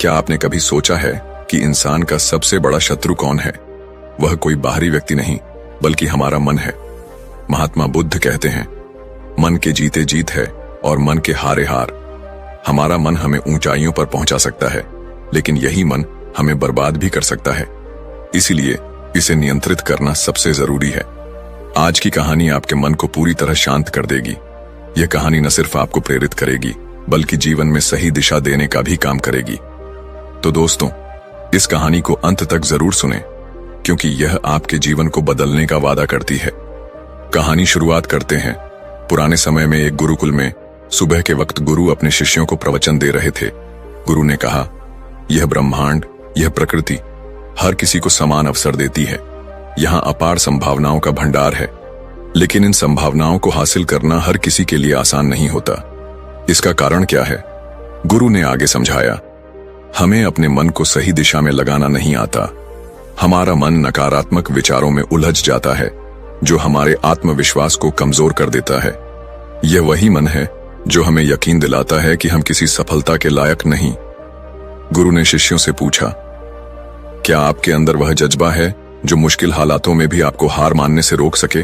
क्या आपने कभी सोचा है कि इंसान का सबसे बड़ा शत्रु कौन है? वह कोई बाहरी व्यक्ति नहीं, बल्कि हमारा मन है। महात्मा बुद्ध कहते हैं, मन के जीते जीत है और मन के हारे हार। हमारा मन हमें ऊंचाइयों पर पहुंचा सकता है, लेकिन यही मन हमें बर्बाद भी कर सकता है। इसीलिए इसे नियंत्रित करना सबसे जरूरी है। आज की कहानी आपके मन को पूरी तरह शांत कर देगी। यह कहानी न सिर्फ आपको प्रेरित करेगी, बल्कि जीवन में सही दिशा देने का भी काम करेगी। तो दोस्तों, इस कहानी को अंत तक जरूर सुनें, क्योंकि यह आपके जीवन को बदलने का वादा करती है। कहानी शुरुआत करते हैं। पुराने समय में एक गुरुकुल में सुबह के वक्त गुरु अपने शिष्यों को प्रवचन दे रहे थे। गुरु ने कहा, यह ब्रह्मांड, यह प्रकृति हर किसी को समान अवसर देती है। यहाँ अपार संभावनाओं का भंडार है, लेकिन इन संभावनाओं को हासिल करना हर किसी के लिए आसान नहीं होता। इसका कारण क्या है? गुरु ने आगे समझाया, हमें अपने मन को सही दिशा में लगाना नहीं आता। हमारा मन नकारात्मक विचारों में उलझ जाता है, जो हमारे आत्मविश्वास को कमजोर कर देता है। यह वही मन है जो हमें यकीन दिलाता है कि हम किसी सफलता के लायक नहीं। गुरु ने शिष्यों से पूछा, क्या आपके अंदर वह जज्बा है जो मुश्किल हालातों में भी आपको हार मानने से रोक सके?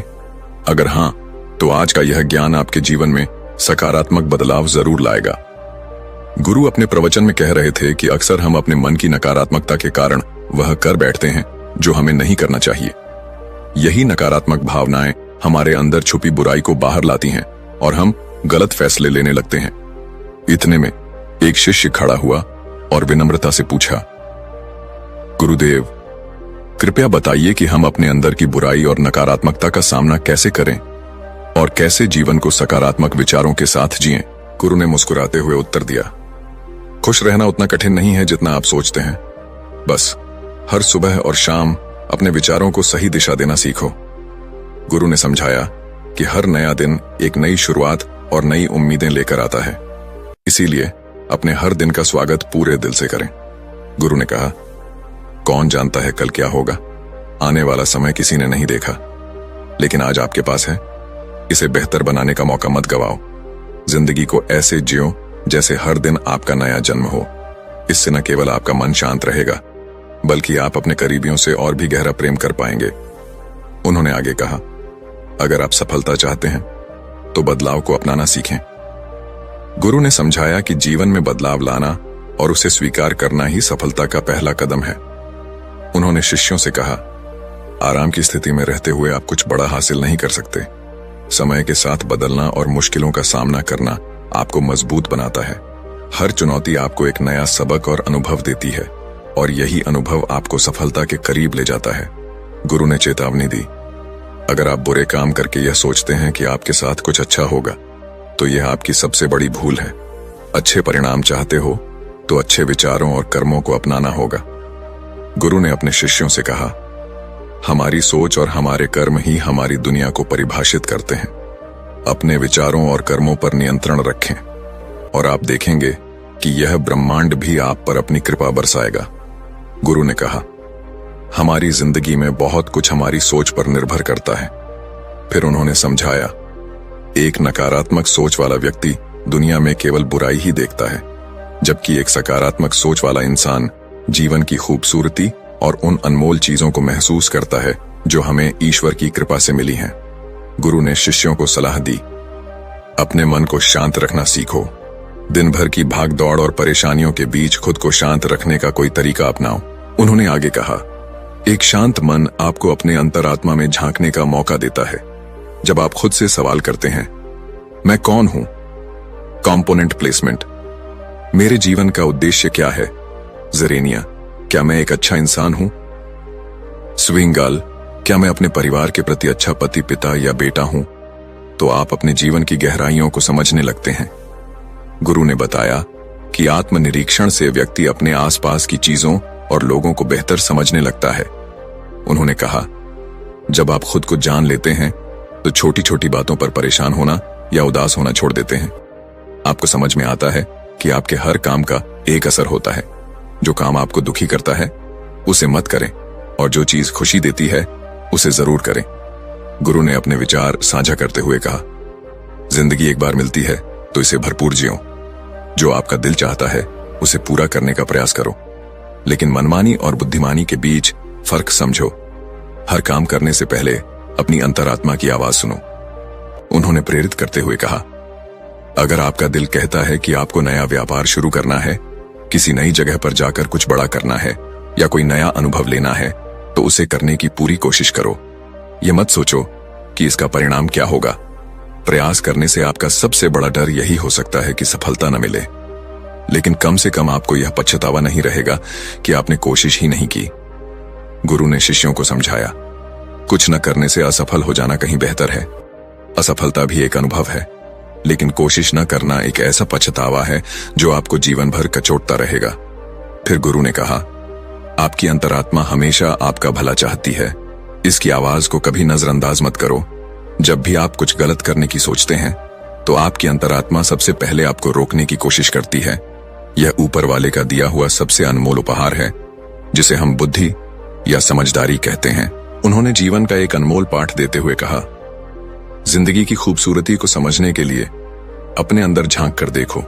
अगर हां, तो आज का यह ज्ञान आपके जीवन में सकारात्मक बदलाव जरूर लाएगा। गुरु अपने प्रवचन में कह रहे थे कि अक्सर हम अपने मन की नकारात्मकता के कारण वह कर बैठते हैं जो हमें नहीं करना चाहिए। यही नकारात्मक भावनाएं हमारे अंदर छुपी बुराई को बाहर लाती हैं और हम गलत फैसले लेने लगते हैं। इतने में एक शिष्य खड़ा हुआ और विनम्रता से पूछा, गुरुदेव, कृपया बताइए कि हम अपने अंदर की बुराई और नकारात्मकता का सामना कैसे करें और कैसे जीवन को सकारात्मक विचारों के साथ जिएं। गुरु ने मुस्कुराते हुए उत्तर दिया, खुश रहना उतना कठिन नहीं है जितना आप सोचते हैं। बस हर सुबह और शाम अपने विचारों को सही दिशा देना सीखो। गुरु ने समझाया कि हर नया दिन एक नई शुरुआत और नई उम्मीदें लेकर आता है, इसीलिए अपने हर दिन का स्वागत पूरे दिल से करें। गुरु ने कहा, कौन जानता है कल क्या होगा? आने वाला समय किसी ने नहीं देखा, लेकिन आज आपके पास है। इसे बेहतर बनाने का मौका मत गवाओ। जिंदगी को ऐसे जियो जैसे हर दिन आपका नया जन्म हो। इससे न केवल आपका मन शांत रहेगा, बल्कि आप अपने करीबियों से और भी गहरा प्रेम कर पाएंगे। उन्होंने आगे कहा, अगर आप सफलता चाहते हैं तो बदलाव को अपनाना सीखें। गुरु ने समझाया कि जीवन में बदलाव लाना और उसे स्वीकार करना ही सफलता का पहला कदम है। उन्होंने शिष्यों से कहा, आराम की स्थिति में रहते हुए आप कुछ बड़ा हासिल नहीं कर सकते। समय के साथ बदलना और मुश्किलों का सामना करना आपको मजबूत बनाता है। हर चुनौती आपको एक नया सबक और अनुभव देती है, और यही अनुभव आपको सफलता के करीब ले जाता है। गुरु ने चेतावनी दी, अगर आप बुरे काम करके यह सोचते हैं कि आपके साथ कुछ अच्छा होगा, तो यह आपकी सबसे बड़ी भूल है। अच्छे परिणाम चाहते हो तो अच्छे विचारों और कर्मों को अपनाना होगा। गुरु ने अपने शिष्यों से कहा, हमारी सोच और हमारे कर्म ही हमारी दुनिया को परिभाषित करते हैं। अपने विचारों और कर्मों पर नियंत्रण रखें और आप देखेंगे कि यह ब्रह्मांड भी आप पर अपनी कृपा बरसाएगा। गुरु ने कहा, हमारी जिंदगी में बहुत कुछ हमारी सोच पर निर्भर करता है। फिर उन्होंने समझाया, एक नकारात्मक सोच वाला व्यक्ति दुनिया में केवल बुराई ही देखता है, जबकि एक सकारात्मक सोच वाला इंसान जीवन की खूबसूरती और उन अनमोल चीजों को महसूस करता है जो हमें ईश्वर की कृपा से मिली हैं। गुरु ने शिष्यों को सलाह दी, अपने मन को शांत रखना सीखो। दिन भर की भाग दौड़ और परेशानियों के बीच खुद को शांत रखने का कोई तरीका अपनाओ। उन्होंने आगे कहा, एक शांत मन आपको अपने अंतरात्मा में झांकने का मौका देता है। जब आप खुद से सवाल करते हैं, मैं कौन हूं? कॉम्पोनेंट प्लेसमेंट, मेरे जीवन का उद्देश्य क्या है? जरेनिया, क्या मैं एक अच्छा इंसान हूं? स्विंगाल, क्या मैं अपने परिवार के प्रति अच्छा पति, पिता या बेटा हूं? तो आप अपने जीवन की गहराइयों को समझने लगते हैं। गुरु ने बताया कि आत्मनिरीक्षण से व्यक्ति अपने आसपास की चीजों और लोगों को बेहतर समझने लगता है। उन्होंने कहा, जब आप खुद को जान लेते हैं तो छोटी छोटी बातों पर परेशान होना या उदास होना छोड़ देते हैं। आपको समझ में आता है कि आपके हर काम का एक असर होता है। जो काम आपको दुखी करता है उसे मत करें, और जो चीज खुशी देती है उसे जरूर करें। गुरु ने अपने विचार साझा करते हुए कहा, जिंदगी एक बार मिलती है तो इसे भरपूर जियो। जो आपका दिल चाहता है उसे पूरा करने का प्रयास करो, लेकिन मनमानी और बुद्धिमानी के बीच फर्क समझो। हर काम करने से पहले अपनी अंतरात्मा की आवाज सुनो। उन्होंने प्रेरित करते हुए कहा, अगर आपका दिल कहता है कि आपको नया व्यापार शुरू करना है, किसी नई जगह पर जाकर कुछ बड़ा करना है या कोई नया अनुभव लेना है, तो उसे करने की पूरी कोशिश करो। यह मत सोचो कि इसका परिणाम क्या होगा। प्रयास करने से आपका सबसे बड़ा डर यही हो सकता है कि सफलता न मिले, लेकिन कम से कम आपको यह पछतावा नहीं रहेगा कि आपने कोशिश ही नहीं की। गुरु ने शिष्यों को समझाया, कुछ न करने से असफल हो जाना कहीं बेहतर है। असफलता भी एक अनुभव है, लेकिन कोशिश न करना एक ऐसा पछतावा है जो आपको जीवन भर कचोटता रहेगा। फिर गुरु ने कहा, आपकी अंतरात्मा हमेशा आपका भला चाहती है। इसकी आवाज को कभी नजरअंदाज मत करो। जब भी आप कुछ गलत करने की सोचते हैं, तो आपकी अंतरात्मा सबसे पहले आपको रोकने की कोशिश करती है। यह ऊपर वाले का दिया हुआ सबसे अनमोल उपहार है, जिसे हम बुद्धि या समझदारी कहते हैं। उन्होंने जीवन का एक अनमोल पाठ देते हुए कहा, जिंदगी की खूबसूरती को समझने के लिए अपने अंदर झांक कर देखो।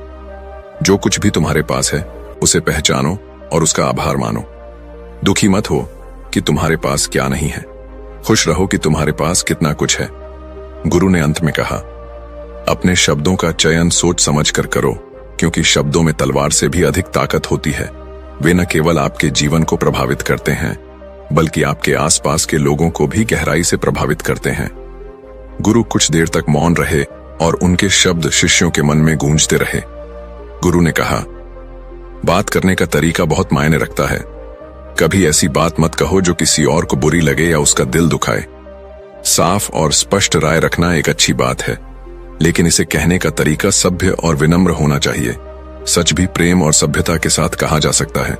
जो कुछ भी तुम्हारे पास है उसे पहचानो और उसका आभार मानो। दुखी मत हो कि तुम्हारे पास क्या नहीं है, खुश रहो कि तुम्हारे पास कितना कुछ है। गुरु ने अंत में कहा, अपने शब्दों का चयन सोच समझ कर करो, क्योंकि शब्दों में तलवार से भी अधिक ताकत होती है। वे न केवल आपके जीवन को प्रभावित करते हैं, बल्कि आपके आसपास के लोगों को भी गहराई से प्रभावित करते हैं। गुरु कुछ देर तक मौन रहे और उनके शब्द शिष्यों के मन में गूंजते रहे। गुरु ने कहा, बात करने का तरीका बहुत मायने रखता है। कभी ऐसी बात मत कहो जो किसी और को बुरी लगे या उसका दिल दुखाए। साफ और स्पष्ट राय रखना एक अच्छी बात है, लेकिन इसे कहने का तरीका सभ्य और विनम्र होना चाहिए। सच भी प्रेम और सभ्यता के साथ कहा जा सकता है।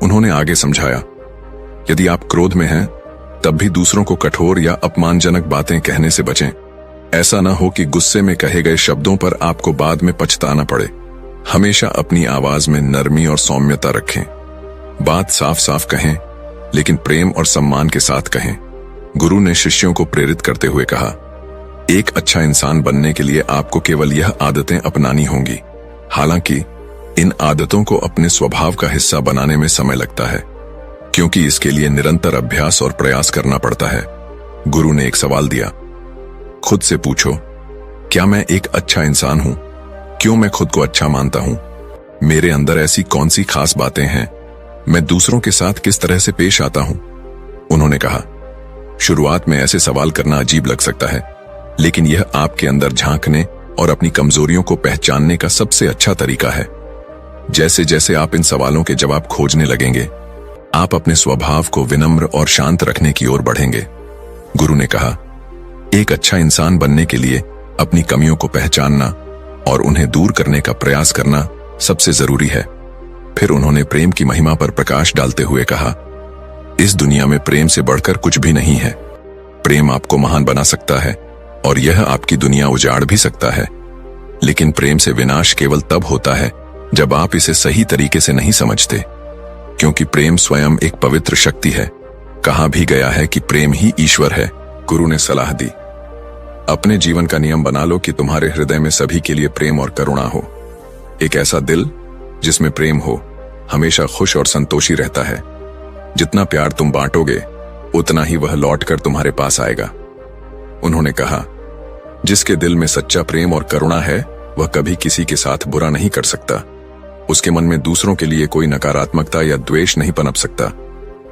उन्होंने आगे समझाया, यदि आप क्रोध में हैं, तब भी दूसरों को कठोर या अपमानजनक बातें कहने से बचें। ऐसा न हो कि गुस्से में कहे गए शब्दों पर आपको बाद में पछताना पड़े। हमेशा अपनी आवाज में नरमी और सौम्यता रखें। बात साफ साफ कहें, लेकिन प्रेम और सम्मान के साथ कहें। गुरु ने शिष्यों को प्रेरित करते हुए कहा, एक अच्छा इंसान बनने के लिए आपको केवल यह आदतें अपनानी होंगी। हालांकि इन आदतों को अपने स्वभाव का हिस्सा बनाने में समय लगता है, क्योंकि इसके लिए निरंतर अभ्यास और प्रयास करना पड़ता है। गुरु ने एक सवाल दिया, खुद से पूछो, क्या मैं एक अच्छा इंसान हूं? क्यों मैं खुद को अच्छा मानता हूं? मेरे अंदर ऐसी कौन सी खास बातें हैं? मैं दूसरों के साथ किस तरह से पेश आता हूं? उन्होंने कहा, शुरुआत में ऐसे सवाल करना अजीब लग सकता है, लेकिन यह आपके अंदर झांकने और अपनी कमजोरियों को पहचानने का सबसे अच्छा तरीका है। जैसे जैसे आप इन सवालों के जवाब खोजने लगेंगे, आप अपने स्वभाव को विनम्र और शांत रखने की ओर बढ़ेंगे। गुरु ने कहा, एक अच्छा इंसान बनने के लिए अपनी कमियों को पहचानना और उन्हें दूर करने का प्रयास करना सबसे जरूरी है। फिर उन्होंने प्रेम की महिमा पर प्रकाश डालते हुए कहा, इस दुनिया में प्रेम से बढ़कर कुछ भी नहीं है। प्रेम आपको महान बना सकता है और यह आपकी दुनिया उजाड़ भी सकता है, लेकिन प्रेम से विनाश केवल तब होता है जब आप इसे सही तरीके से नहीं समझते, क्योंकि प्रेम स्वयं एक पवित्र शक्ति है। कहा भी गया है कि प्रेम ही ईश्वर है। गुरु ने सलाह दी, अपने जीवन का नियम बना लो कि तुम्हारे हृदय में सभी के लिए प्रेम और करुणा हो। एक ऐसा दिल जिसमें प्रेम हो हमेशा खुश और संतोषी रहता है। जितना प्यार तुम बांटोगे, उतना ही वह लौटकर तुम्हारे पास आएगा। उन्होंने कहा, जिसके दिल में सच्चा प्रेम और करुणा है, वह कभी किसी के साथ बुरा नहीं कर सकता। उसके मन में दूसरों के लिए कोई नकारात्मकता या द्वेष नहीं पनप सकता।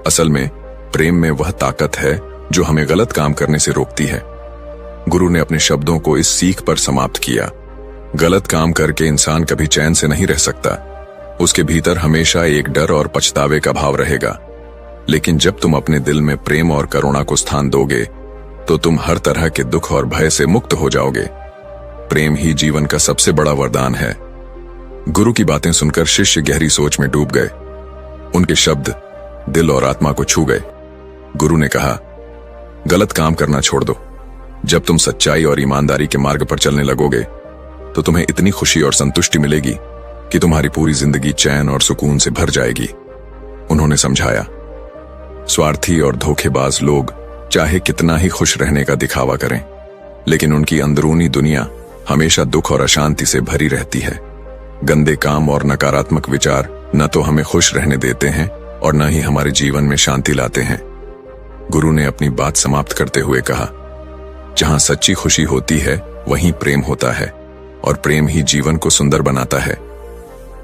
असल में प्रेम में वह ताकत है जो हमें गलत काम करने से रोकती है। गुरु ने अपने शब्दों को इस सीख पर समाप्त किया, गलत काम करके इंसान कभी चैन से नहीं रह सकता। उसके भीतर हमेशा एक डर और पछतावे का भाव रहेगा। लेकिन जब तुम अपने दिल में प्रेम और करुणा को स्थान दोगे, तो तुम हर तरह के दुख और भय से मुक्त हो जाओगे। प्रेम ही जीवन का सबसे बड़ा वरदान है। गुरु की बातें सुनकर शिष्य गहरी सोच में डूब गए। उनके शब्द दिल और आत्मा को छू गए। गुरु ने कहा, गलत काम करना छोड़ दो। जब तुम सच्चाई और ईमानदारी के मार्ग पर चलने लगोगे, तो तुम्हें इतनी खुशी और संतुष्टि मिलेगी कि तुम्हारी पूरी जिंदगी चैन और सुकून से भर जाएगी। उन्होंने समझाया, स्वार्थी और धोखेबाज लोग चाहे कितना ही खुश रहने का दिखावा करें, लेकिन उनकी अंदरूनी दुनिया हमेशा दुख और अशांति से भरी रहती है। गंदे काम और नकारात्मक विचार न तो हमें खुश रहने देते हैं और न ही हमारे जीवन में शांति लाते हैं। गुरु ने अपनी बात समाप्त करते हुए कहा, जहां सच्ची खुशी होती है वहीं प्रेम होता है और प्रेम ही जीवन को सुंदर बनाता है।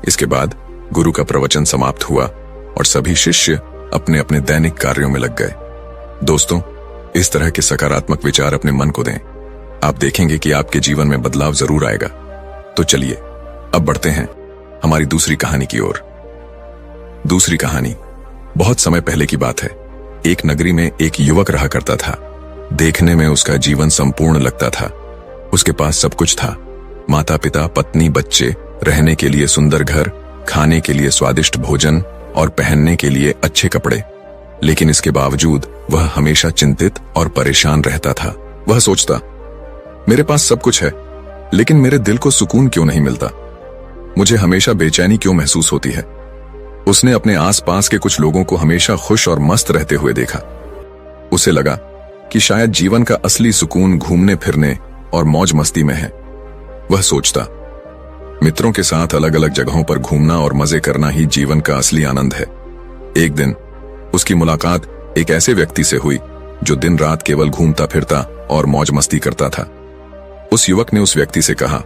इसके बाद गुरु का प्रवचन समाप्त हुआ और सभी शिष्य अपने अपने दैनिक कार्यों में लग गए। दोस्तों, इस तरह के सकारात्मक विचार अपने मन को दें। आप देखेंगे कि आपके जीवन में बदलाव जरूर आएगा। तो चलिए अब बढ़ते हैं हमारी दूसरी कहानी की ओर। दूसरी कहानी बहुत समय पहले की बात है। एक नगरी में एक युवक रहा करता था। देखने में उसका जीवन संपूर्ण लगता था। उसके पास सब कुछ था, माता पिता, पत्नी, बच्चे, रहने के लिए सुंदर घर, खाने के लिए स्वादिष्ट भोजन और पहनने के लिए अच्छे कपड़े। लेकिन इसके बावजूद वह हमेशा चिंतित और परेशान रहता था। वह सोचता, मेरे पास सब कुछ है, लेकिन मेरे दिल को सुकून क्यों नहीं मिलता? मुझे हमेशा बेचैनी क्यों महसूस होती है? उसने अपने आसपास के कुछ लोगों को हमेशा खुश और मस्त रहते हुए देखा। उसे लगा कि शायद जीवन का असली सुकून घूमने फिरने और मौज मस्ती में है। वह सोचता, मित्रों के साथ अलग अलग जगहों पर घूमना और मजे करना ही जीवन का असली आनंद है। एक दिन उसकी मुलाकात एक ऐसे व्यक्ति से हुई जो दिन रात केवल घूमता फिरता और मौज मस्ती करता था। उस युवक ने उस व्यक्ति से कहा,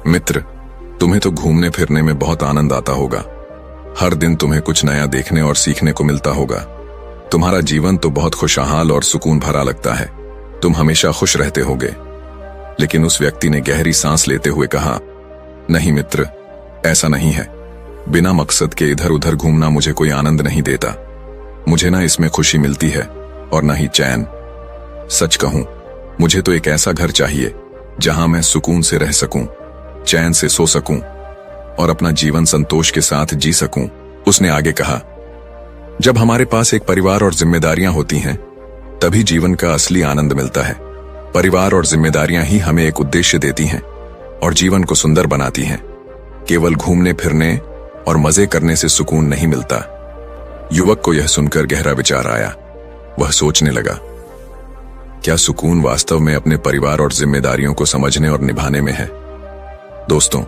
मित्र, तुम्हें तो घूमने फिरने में बहुत आनंद आता होगा। हर दिन तुम्हें कुछ नया देखने और सीखने को मिलता होगा। तुम्हारा जीवन तो बहुत खुशहाल और सुकून भरा लगता है। तुम हमेशा खुश रहते होगे। लेकिन उस व्यक्ति ने गहरी सांस लेते हुए कहा, नहीं मित्र, ऐसा नहीं है। बिना मकसद के इधर उधर घूमना मुझे कोई आनंद नहीं देता। मुझे ना इसमें खुशी मिलती है और ना ही चैन। सच कहूं, मुझे तो एक ऐसा घर चाहिए जहां मैं सुकून से रह सकूं, चैन से सो सकूं और अपना जीवन संतोष के साथ जी सकूं। उसने आगे कहा, जब हमारे पास एक परिवार और जिम्मेदारियां होती हैं, तभी जीवन का असली आनंद मिलता है। परिवार और जिम्मेदारियां ही हमें एक उद्देश्य देती हैं और जीवन को सुंदर बनाती हैं। केवल घूमने फिरने और मजे करने से सुकून नहीं मिलता। युवक को यह सुनकर गहरा विचार आया। वह सोचने लगा, क्या सुकून वास्तव में अपने परिवार और जिम्मेदारियों को समझने और निभाने में है? दोस्तों,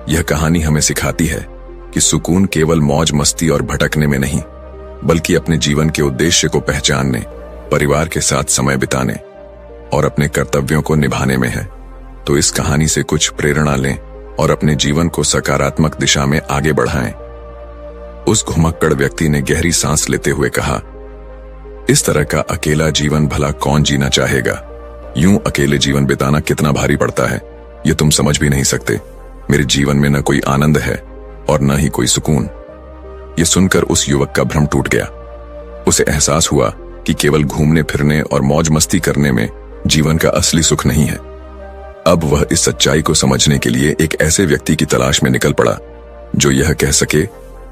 यह कहानी हमें सिखाती है कि सुकून केवल मौज मस्ती और भटकने में नहीं, बल्कि अपने जीवन के उद्देश्य को पहचानने, परिवार के साथ समय बिताने और अपने कर्तव्यों को निभाने में है। तो इस कहानी से कुछ प्रेरणा लें और अपने जीवन को सकारात्मक दिशा में आगे बढ़ाएं। उस घुमक्कड़ व्यक्ति ने गहरी सांस लेते हुए कहा, इस तरह का अकेला जीवन भला कौन जीना चाहेगा? यूं अकेले जीवन बिताना कितना भारी पड़ता है, ये तुम समझ भी नहीं सकते। मेरे जीवन में न कोई आनंद है और न ही कोई सुकून। ये सुनकर उस युवक का भ्रम टूट गया। उसे एहसास हुआ कि केवल घूमने फिरने और मौज मस्ती करने में जीवन का असली सुख नहीं है। अब वह इस सच्चाई को समझने के लिए एक ऐसे व्यक्ति की तलाश में निकल पड़ा जो यह कह सके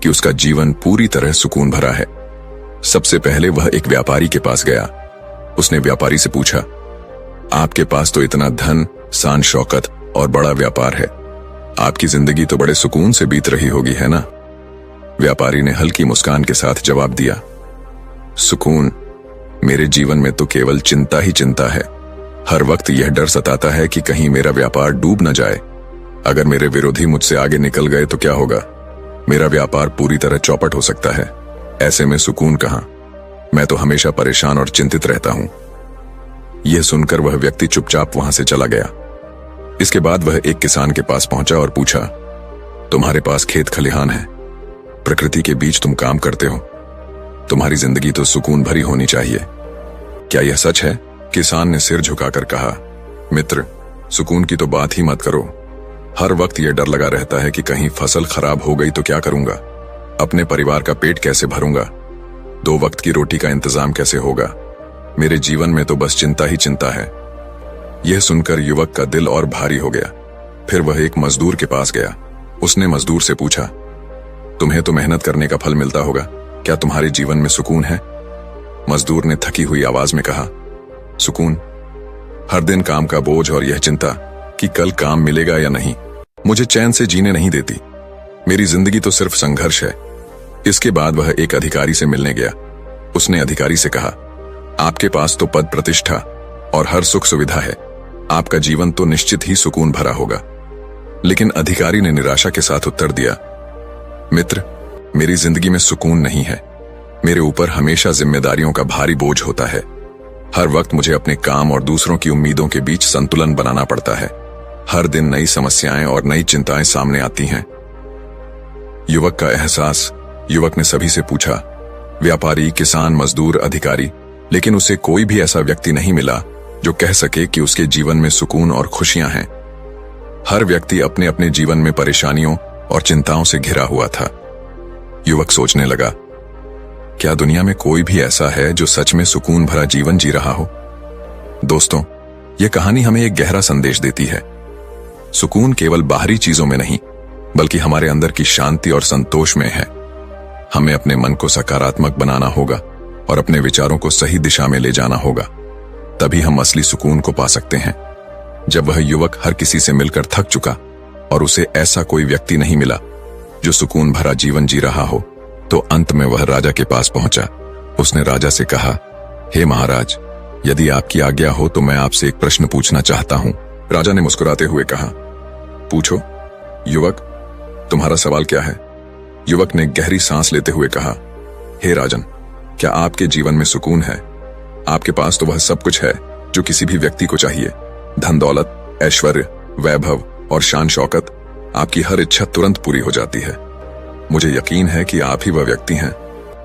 कि उसका जीवन पूरी तरह सुकून भरा है। सबसे पहले वह एक व्यापारी के पास गया। उसने व्यापारी से पूछा, आपके पास तो इतना धन, शान शौकत और बड़ा व्यापार है, आपकी जिंदगी तो बड़े सुकून से बीत रही होगी, है ना? व्यापारी ने हल्की मुस्कान के साथ जवाब दिया, सुकून? मेरे जीवन में तो केवल चिंता ही चिंता है। हर वक्त यह डर सताता है कि कहीं मेरा व्यापार डूब न जाए। अगर मेरे विरोधी मुझसे आगे निकल गए तो क्या होगा? मेरा व्यापार पूरी तरह चौपट हो सकता है। ऐसे में सुकून कहां? मैं तो हमेशा परेशान और चिंतित रहता हूं। यह सुनकर वह व्यक्ति चुपचाप वहां से चला गया। इसके बाद वह एक किसान के पास पहुंचा और पूछा, तुम्हारे पास खेत खलिहान है, प्रकृति के बीच तुम काम करते हो, तुम्हारी जिंदगी तो सुकून भरी होनी चाहिए, क्या यह सच है? किसान ने सिर झुकाकर कहा, मित्र, सुकून की तो बात ही मत करो। हर वक्त यह डर लगा रहता है कि कहीं फसल खराब हो गई तो क्या करूंगा, अपने परिवार का पेट कैसे भरूंगा, 2 वक्त की रोटी का इंतजाम कैसे होगा। मेरे जीवन में तो बस चिंता ही चिंता है। यह सुनकर युवक का दिल और भारी हो गया। फिर वह एक मजदूर के पास गया। उसने मजदूर से पूछा, तुम्हें तो मेहनत करने का फल मिलता होगा, क्या तुम्हारे जीवन में सुकून है? मजदूर ने थकी हुई आवाज में कहा, सुकून? हर दिन काम का बोझ और यह चिंता कि कल काम मिलेगा या नहीं, मुझे चैन से जीने नहीं देती। मेरी जिंदगी तो सिर्फ संघर्ष है। इसके बाद वह एक अधिकारी से मिलने गया। उसने अधिकारी से कहा, आपके पास तो पद प्रतिष्ठा और हर सुख सुविधा है, आपका जीवन तो निश्चित ही सुकून भरा होगा। लेकिन अधिकारी ने निराशा के साथ उत्तर दिया, मित्र, मेरी जिंदगी में सुकून नहीं है। मेरे ऊपर हमेशा जिम्मेदारियों का भारी बोझ होता है। हर वक्त मुझे अपने काम और दूसरों की उम्मीदों के बीच संतुलन बनाना पड़ता है। हर दिन नई समस्याएं और नई चिंताएं सामने आती हैं। युवक का एहसास। युवक ने सभी से पूछा, व्यापारी, किसान, मजदूर, अधिकारी, लेकिन उसे कोई भी ऐसा व्यक्ति नहीं मिला जो कह सके कि उसके जीवन में सुकून और खुशियां हैं। हर व्यक्ति अपने अपने जीवन में परेशानियों और चिंताओं से घिरा हुआ था। युवक सोचने लगा, क्या दुनिया में कोई भी ऐसा है जो सच में सुकून भरा जीवन जी रहा हो? दोस्तों, यह कहानी हमें एक गहरा संदेश देती है। सुकून केवल बाहरी चीजों में नहीं, बल्कि हमारे अंदर की शांति और संतोष में है। हमें अपने मन को सकारात्मक बनाना होगा और अपने विचारों को सही दिशा में ले जाना होगा। तभी हम असली सुकून को पा सकते हैं। जब वह युवक हर किसी से मिलकर थक चुका और उसे ऐसा कोई व्यक्ति नहीं मिला जो सुकून भरा जीवन जी रहा हो, तो अंत में वह राजा के पास पहुंचा। उसने राजा से कहा, हे महाराज, यदि आपकी आज्ञा हो तो मैं आपसे एक प्रश्न पूछना चाहता हूं। राजा ने मुस्कुराते हुए कहा, पूछो। युवक, तुम्हारा सवाल क्या है? युवक ने गहरी सांस लेते हुए कहा, हे राजन, क्या आपके जीवन में सुकून है? आपके पास तो वह सब कुछ है जो किसी भी व्यक्ति को चाहिए। धन दौलत, ऐश्वर्य, वैभव और शान शौकत, आपकी हर इच्छा तुरंत पूरी हो जाती है। मुझे यकीन है कि आप ही वह व्यक्ति हैं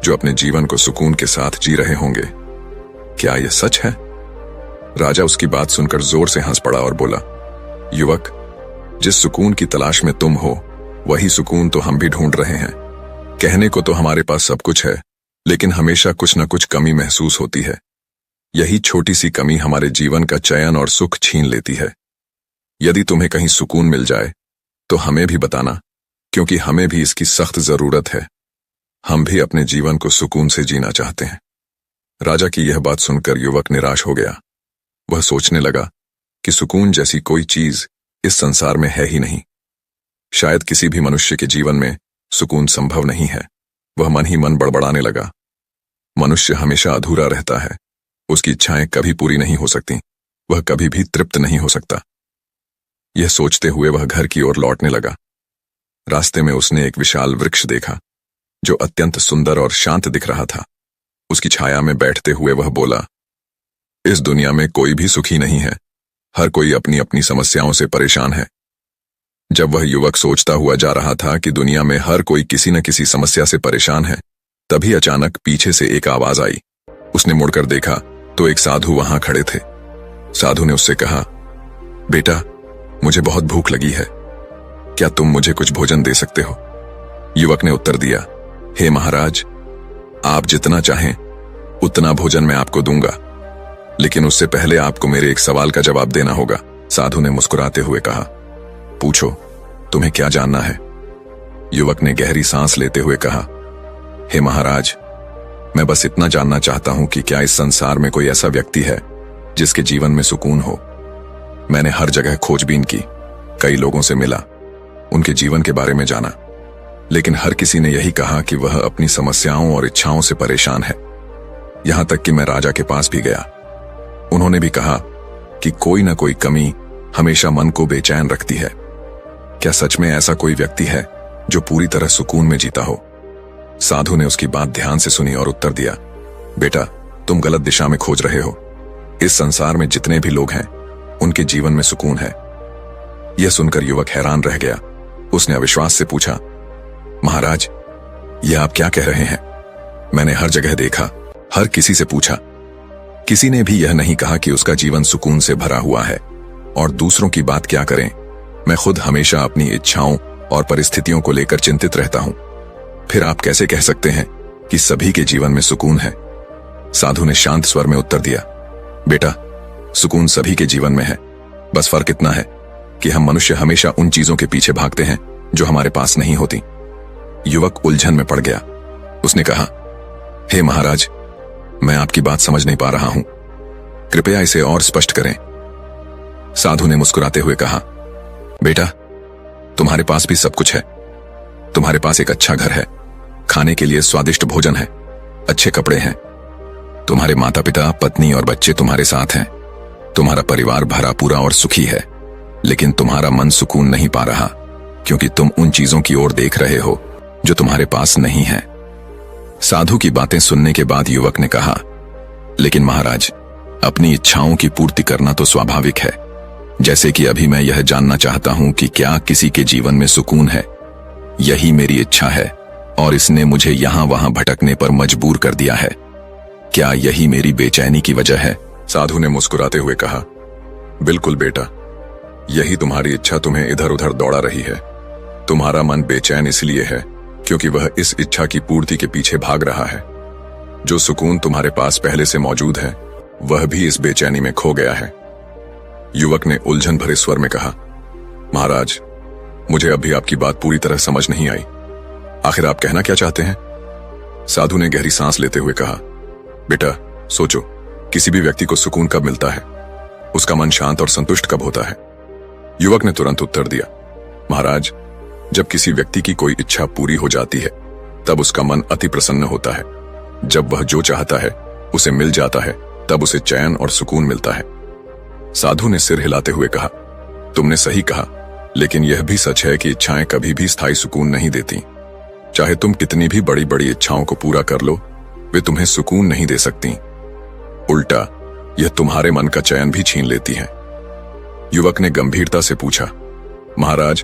जो अपने जीवन को सुकून के साथ जी रहे होंगे। क्या यह सच है? राजा उसकी बात सुनकर जोर से हंस पड़ा और बोला, युवक, जिस सुकून की तलाश में तुम हो, वही सुकून तो हम भी ढूंढ रहे हैं। कहने को तो हमारे पास सब कुछ है, लेकिन हमेशा कुछ न कुछ कमी महसूस होती है। यही छोटी सी कमी हमारे जीवन का चयन और सुख छीन लेती है। यदि तुम्हें कहीं सुकून मिल जाए तो हमें भी बताना, क्योंकि हमें भी इसकी सख्त जरूरत है। हम भी अपने जीवन को सुकून से जीना चाहते हैं। राजा की यह बात सुनकर युवक निराश हो गया। वह सोचने लगा कि सुकून जैसी कोई चीज इस संसार में है ही नहीं। शायद किसी भी मनुष्य के जीवन में सुकून संभव नहीं है। वह मन ही मन बड़बड़ाने लगा। मनुष्य हमेशा अधूरा रहता है। उसकी इच्छाएं कभी पूरी नहीं हो सकती। वह कभी भी तृप्त नहीं हो सकता। यह सोचते हुए वह घर की ओर लौटने लगा। रास्ते में उसने एक विशाल वृक्ष देखा जो अत्यंत सुंदर और शांत दिख रहा था। उसकी छाया में बैठते हुए वह बोला, इस दुनिया में कोई भी सुखी नहीं है। हर कोई अपनी अपनी समस्याओं से परेशान है। जब वह युवक सोचता हुआ जा रहा था कि दुनिया में हर कोई किसी न किसी समस्या से परेशान है, तभी अचानक पीछे से एक आवाज आई। उसने मुड़कर देखा तो एक साधु वहां खड़े थे। साधु ने उससे कहा, बेटा, मुझे बहुत भूख लगी है। क्या तुम मुझे कुछ भोजन दे सकते हो? युवक ने उत्तर दिया, हे महाराज, आप जितना चाहें उतना भोजन मैं आपको दूंगा, लेकिन उससे पहले आपको मेरे एक सवाल का जवाब देना होगा। साधु ने मुस्कुराते हुए कहा, पूछो, तुम्हें क्या जानना है? युवक ने गहरी सांस लेते हुए कहा, हे महाराज, मैं बस इतना जानना चाहता हूं कि क्या इस संसार में कोई ऐसा व्यक्ति है जिसके जीवन में सुकून हो। मैंने हर जगह खोजबीन की, कई लोगों से मिला, उनके जीवन के बारे में जाना, लेकिन हर किसी ने यही कहा कि वह अपनी समस्याओं और इच्छाओं से परेशान है। यहां तक कि मैं राजा के पास भी गया। उन्होंने भी कहा कि कोई ना कोई कमी हमेशा मन को बेचैन रखती है। क्या सच में ऐसा कोई व्यक्ति है जो पूरी तरह सुकून में जीता हो? साधु ने उसकी बात ध्यान से सुनी और उत्तर दिया, बेटा, तुम गलत दिशा में खोज रहे हो। इस संसार में जितने भी लोग हैं, उनके जीवन में सुकून है। यह सुनकर युवक हैरान रह गया। उसने अविश्वास से पूछा, महाराज, यह आप क्या कह रहे हैं? मैंने हर जगह देखा, हर किसी से पूछा, किसी ने भी यह नहीं कहा कि उसका जीवन सुकून से भरा हुआ है। और दूसरों की बात क्या करें, मैं खुद हमेशा अपनी इच्छाओं और परिस्थितियों को लेकर चिंतित रहता हूं। फिर आप कैसे कह सकते हैं कि सभी के जीवन में सुकून है? साधु ने शांत स्वर में उत्तर दिया, बेटा, सुकून सभी के जीवन में है। बस फर्क इतना है कि हम मनुष्य हमेशा उन चीजों के पीछे भागते हैं जो हमारे पास नहीं होती। युवक उलझन में पड़ गया। उसने कहा, हे महाराज, मैं आपकी बात समझ नहीं पा रहा हूं, कृपया इसे और स्पष्ट करें। साधु ने मुस्कुराते हुए कहा, बेटा, तुम्हारे पास भी सब कुछ है। तुम्हारे पास एक अच्छा घर है, खाने के लिए स्वादिष्ट भोजन है, अच्छे कपड़े हैं। तुम्हारे माता पिता, पत्नी और बच्चे तुम्हारे साथ हैं। तुम्हारा परिवार भरा पूरा और सुखी है। लेकिन तुम्हारा मन सुकून नहीं पा रहा, क्योंकि तुम उन चीजों की ओर देख रहे हो जो तुम्हारे पास नहीं है। साधु की बातें सुनने के बाद युवक ने कहा, लेकिन महाराज, अपनी इच्छाओं की पूर्ति करना तो स्वाभाविक है। जैसे कि अभी मैं यह जानना चाहता हूं कि क्या किसी के जीवन में सुकून है। यही मेरी इच्छा है और इसने मुझे यहां वहां भटकने पर मजबूर कर दिया है। क्या यही मेरी बेचैनी की वजह है? साधु ने मुस्कुराते हुए कहा, बिल्कुल बेटा, यही तुम्हारी इच्छा तुम्हें इधर उधर दौड़ा रही है। तुम्हारा मन बेचैन इसलिए है क्योंकि वह इस इच्छा की पूर्ति के पीछे भाग रहा है। जो सुकून तुम्हारे पास पहले से मौजूद है, वह भी इस बेचैनी में खो गया है। युवक ने उलझन भरे स्वर में कहा, महाराज, मुझे अभी आपकी बात पूरी तरह समझ नहीं आई। आखिर आप कहना क्या चाहते हैं? साधु ने गहरी सांस लेते हुए कहा, बेटा सोचो, किसी भी व्यक्ति को सुकून कब मिलता है? उसका मन शांत और संतुष्ट कब होता है? युवक ने तुरंत उत्तर दिया, महाराज, जब किसी व्यक्ति की कोई इच्छा पूरी हो जाती है तब उसका मन अति प्रसन्न होता है। जब वह जो चाहता है उसे मिल जाता है, तब उसे चैन और सुकून मिलता है। साधु ने सिर हिलाते हुए कहा, तुमने सही कहा, लेकिन यह भी सच है कि इच्छाएं कभी भी स्थायी सुकून नहीं देती। चाहे तुम कितनी भी बड़ी बड़ी इच्छाओं को पूरा कर लो, वे तुम्हें सुकून नहीं दे सकती। उल्टा यह तुम्हारे मन का चैन भी छीन लेती है। युवक ने गंभीरता से पूछा, महाराज,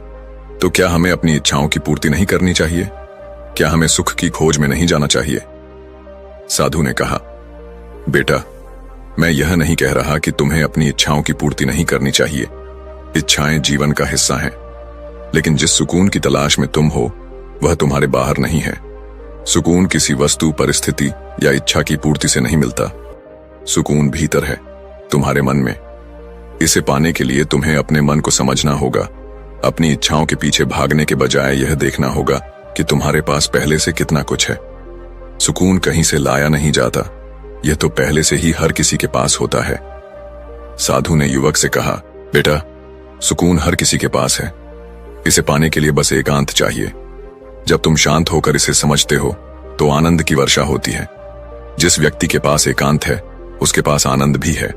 तो क्या हमें अपनी इच्छाओं की पूर्ति नहीं करनी चाहिए? क्या हमें सुख की खोज में नहीं जाना चाहिए? साधु ने कहा, बेटा, मैं यह नहीं कह रहा कि तुम्हें अपनी इच्छाओं की पूर्ति नहीं करनी चाहिए। इच्छाएं जीवन का हिस्सा हैं, लेकिन जिस सुकून की तलाश में तुम हो वह तुम्हारे बाहर नहीं है। सुकून किसी वस्तु, परिस्थिति या इच्छा की पूर्ति से नहीं मिलता। सुकून भीतर है, तुम्हारे मन में। इसे पाने के लिए तुम्हें अपने मन को समझना होगा। अपनी इच्छाओं के पीछे भागने के बजाय यह देखना होगा कि तुम्हारे पास पहले से कितना कुछ है। सुकून कहीं से लाया नहीं जाता, यह तो पहले से ही हर किसी के पास होता है। साधु ने युवक से कहा, बेटा, सुकून हर किसी के पास है। इसे पाने के लिए बस एकांत चाहिए। जब तुम शांत होकर इसे समझते हो तो आनंद की वर्षा होती है। जिस व्यक्ति के पास एकांत है उसके पास आनंद भी है,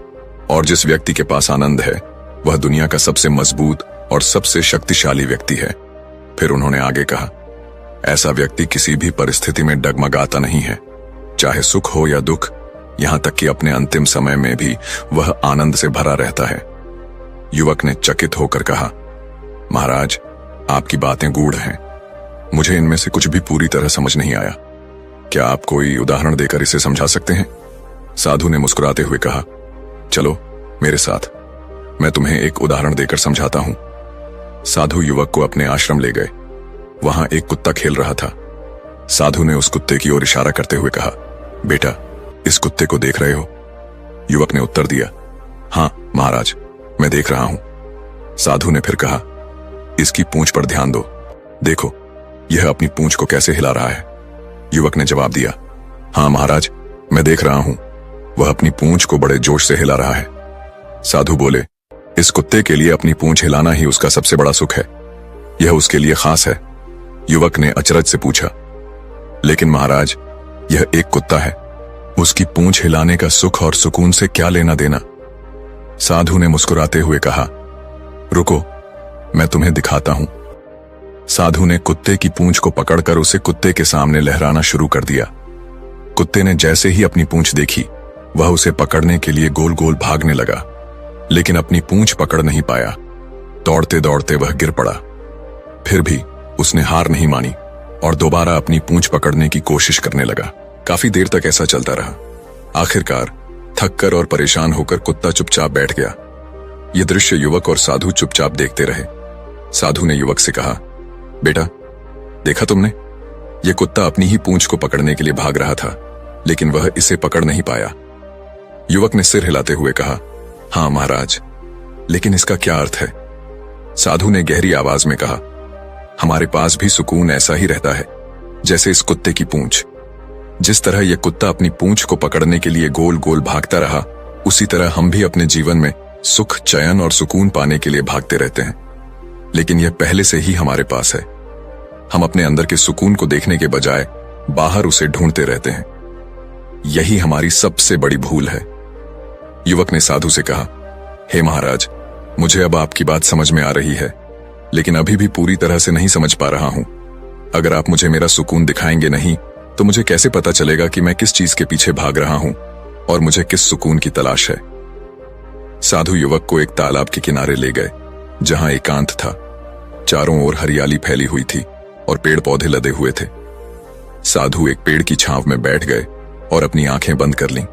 और जिस व्यक्ति के पास आनंद है वह दुनिया का सबसे मजबूत और सबसे शक्तिशाली व्यक्ति है। फिर उन्होंने आगे कहा, ऐसा व्यक्ति किसी भी परिस्थिति में डगमगाता नहीं है, चाहे सुख हो या दुख। यहां तक कि अपने अंतिम समय में भी वह आनंद से भरा रहता है। युवक ने चकित होकर कहा, महाराज, आपकी बातें गूढ़ हैं। मुझे इनमें से कुछ भी पूरी तरह समझ नहीं आया। क्या आप कोई उदाहरण देकर इसे समझा सकते हैं? साधु ने मुस्कुराते हुए कहा, चलो मेरे साथ, मैं तुम्हें एक उदाहरण देकर समझाता हूं। साधु युवक को अपने आश्रम ले गए। वहां एक कुत्ता खेल रहा था। साधु ने उस कुत्ते की ओर इशारा करते हुए कहा, बेटा, इस कुत्ते को देख रहे हो? युवक ने उत्तर दिया, हाँ महाराज, मैं देख रहा हूं। साधु ने फिर कहा, इसकी पूंछ पर ध्यान दो। देखो, यह अपनी पूंछ को कैसे हिला रहा है। युवक ने जवाब दिया, हाँ महाराज, मैं देख रहा हूं। वह अपनी पूंछ को बड़े जोश से हिला रहा है। साधु बोले, इस कुत्ते के लिए अपनी पूंछ हिलाना ही उसका सबसे बड़ा सुख है। यह उसके लिए खास है। युवक ने अचरज से पूछा, लेकिन महाराज, यह एक कुत्ता है, उसकी पूंछ हिलाने का सुख और सुकून से क्या लेना देना? साधु ने मुस्कुराते हुए कहा, रुको, मैं तुम्हें दिखाता हूं। साधु ने कुत्ते की पूंछ को पकड़कर उसे कुत्ते के सामने लहराना शुरू कर दिया। कुत्ते ने जैसे ही अपनी पूंछ देखी, वह उसे पकड़ने के लिए गोल गोल भागने लगा, लेकिन अपनी पूंछ पकड़ नहीं पाया। दौड़ते दौड़ते वह गिर पड़ा। फिर भी उसने हार नहीं मानी और दोबारा अपनी पूंछ पकड़ने की कोशिश करने लगा। काफी देर तक ऐसा चलता रहा। आखिरकार थककर और परेशान होकर कुत्ता चुपचाप बैठ गया। यह दृश्य युवक और साधु चुपचाप देखते रहे। साधु ने युवक से कहा, बेटा, देखा तुमने? यह कुत्ता अपनी ही पूंछ को पकड़ने के लिए भाग रहा था, लेकिन वह इसे पकड़ नहीं पाया। युवक ने सिर हिलाते हुए कहा, हाँ महाराज, लेकिन इसका क्या अर्थ है? साधु ने गहरी आवाज में कहा, हमारे पास भी सुकून ऐसा ही रहता है जैसे इस कुत्ते की पूंछ। जिस तरह यह कुत्ता अपनी पूंछ को पकड़ने के लिए गोल गोल भागता रहा, उसी तरह हम भी अपने जीवन में सुख, चैन और सुकून पाने के लिए भागते रहते हैं, लेकिन यह पहले से ही हमारे पास है। हम अपने अंदर के सुकून को देखने के बजाय बाहर उसे ढूंढते रहते हैं। यही हमारी सबसे बड़ी भूल है। युवक ने साधु से कहा, हे महाराज, मुझे अब आपकी बात समझ में आ रही है, लेकिन अभी भी पूरी तरह से नहीं समझ पा रहा हूं। अगर आप मुझे मेरा सुकून दिखाएंगे नहीं, तो मुझे कैसे पता चलेगा कि मैं किस चीज के पीछे भाग रहा हूं और मुझे किस सुकून की तलाश है। साधु युवक को एक तालाब के किनारे ले गए, जहां एकांत था। चारों ओर हरियाली फैली हुई थी और पेड़ पौधे लदे हुए थे। साधु एक पेड़ की छांव में बैठ गए और अपनी आंखें बंद कर लीं।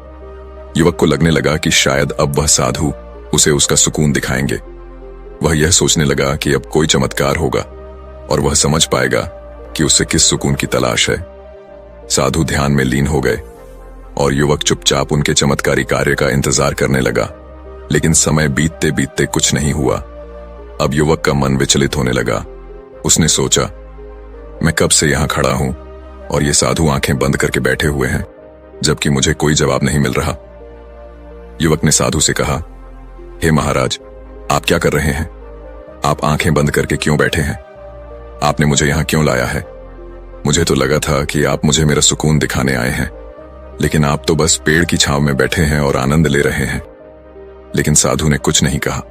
युवक को लगने लगा कि शायद अब वह साधु उसे उसका सुकून दिखाएंगे। वह यह सोचने लगा कि अब कोई चमत्कार होगा और वह समझ पाएगा कि उसे किस सुकून की तलाश है। साधु ध्यान में लीन हो गए और युवक चुपचाप उनके चमत्कारी कार्य का इंतजार करने लगा। लेकिन समय बीतते बीतते कुछ नहीं हुआ। अब युवक का मन विचलित होने लगा। उसने सोचा, मैं कब से यहां खड़ा हूं और ये साधु आंखें बंद करके बैठे हुए हैं, जबकि मुझे कोई जवाब नहीं मिल रहा। युवक ने साधु से कहा, हे महाराज, आप क्या कर रहे हैं? आप आंखें बंद करके क्यों बैठे हैं? आपने मुझे यहां क्यों लाया है? मुझे तो लगा था कि आप मुझे मेरा सुकून दिखाने आए हैं, लेकिन आप तो बस पेड़ की छांव में बैठे हैं और आनंद ले रहे हैं। लेकिन साधु ने कुछ नहीं कहा।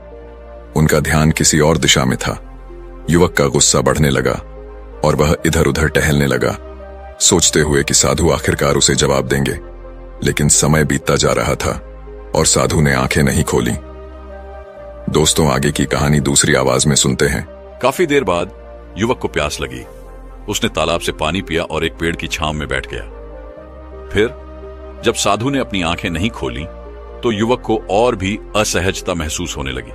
उनका ध्यान किसी और दिशा में था। युवक का गुस्सा बढ़ने लगा और वह इधर उधर टहलने लगा, सोचते हुए कि साधु आखिरकार उसे जवाब देंगे। लेकिन समय बीतता जा रहा था और साधु ने आंखें नहीं खोली। दोस्तों, आगे की कहानी दूसरी आवाज में सुनते हैं। काफी देर बाद युवक को प्यास लगी। उसने तालाब से पानी पिया और एक पेड़ की छांव में बैठ गया। फिर जब साधु ने अपनी आंखें नहीं खोली, तो युवक को और भी असहजता महसूस होने लगी।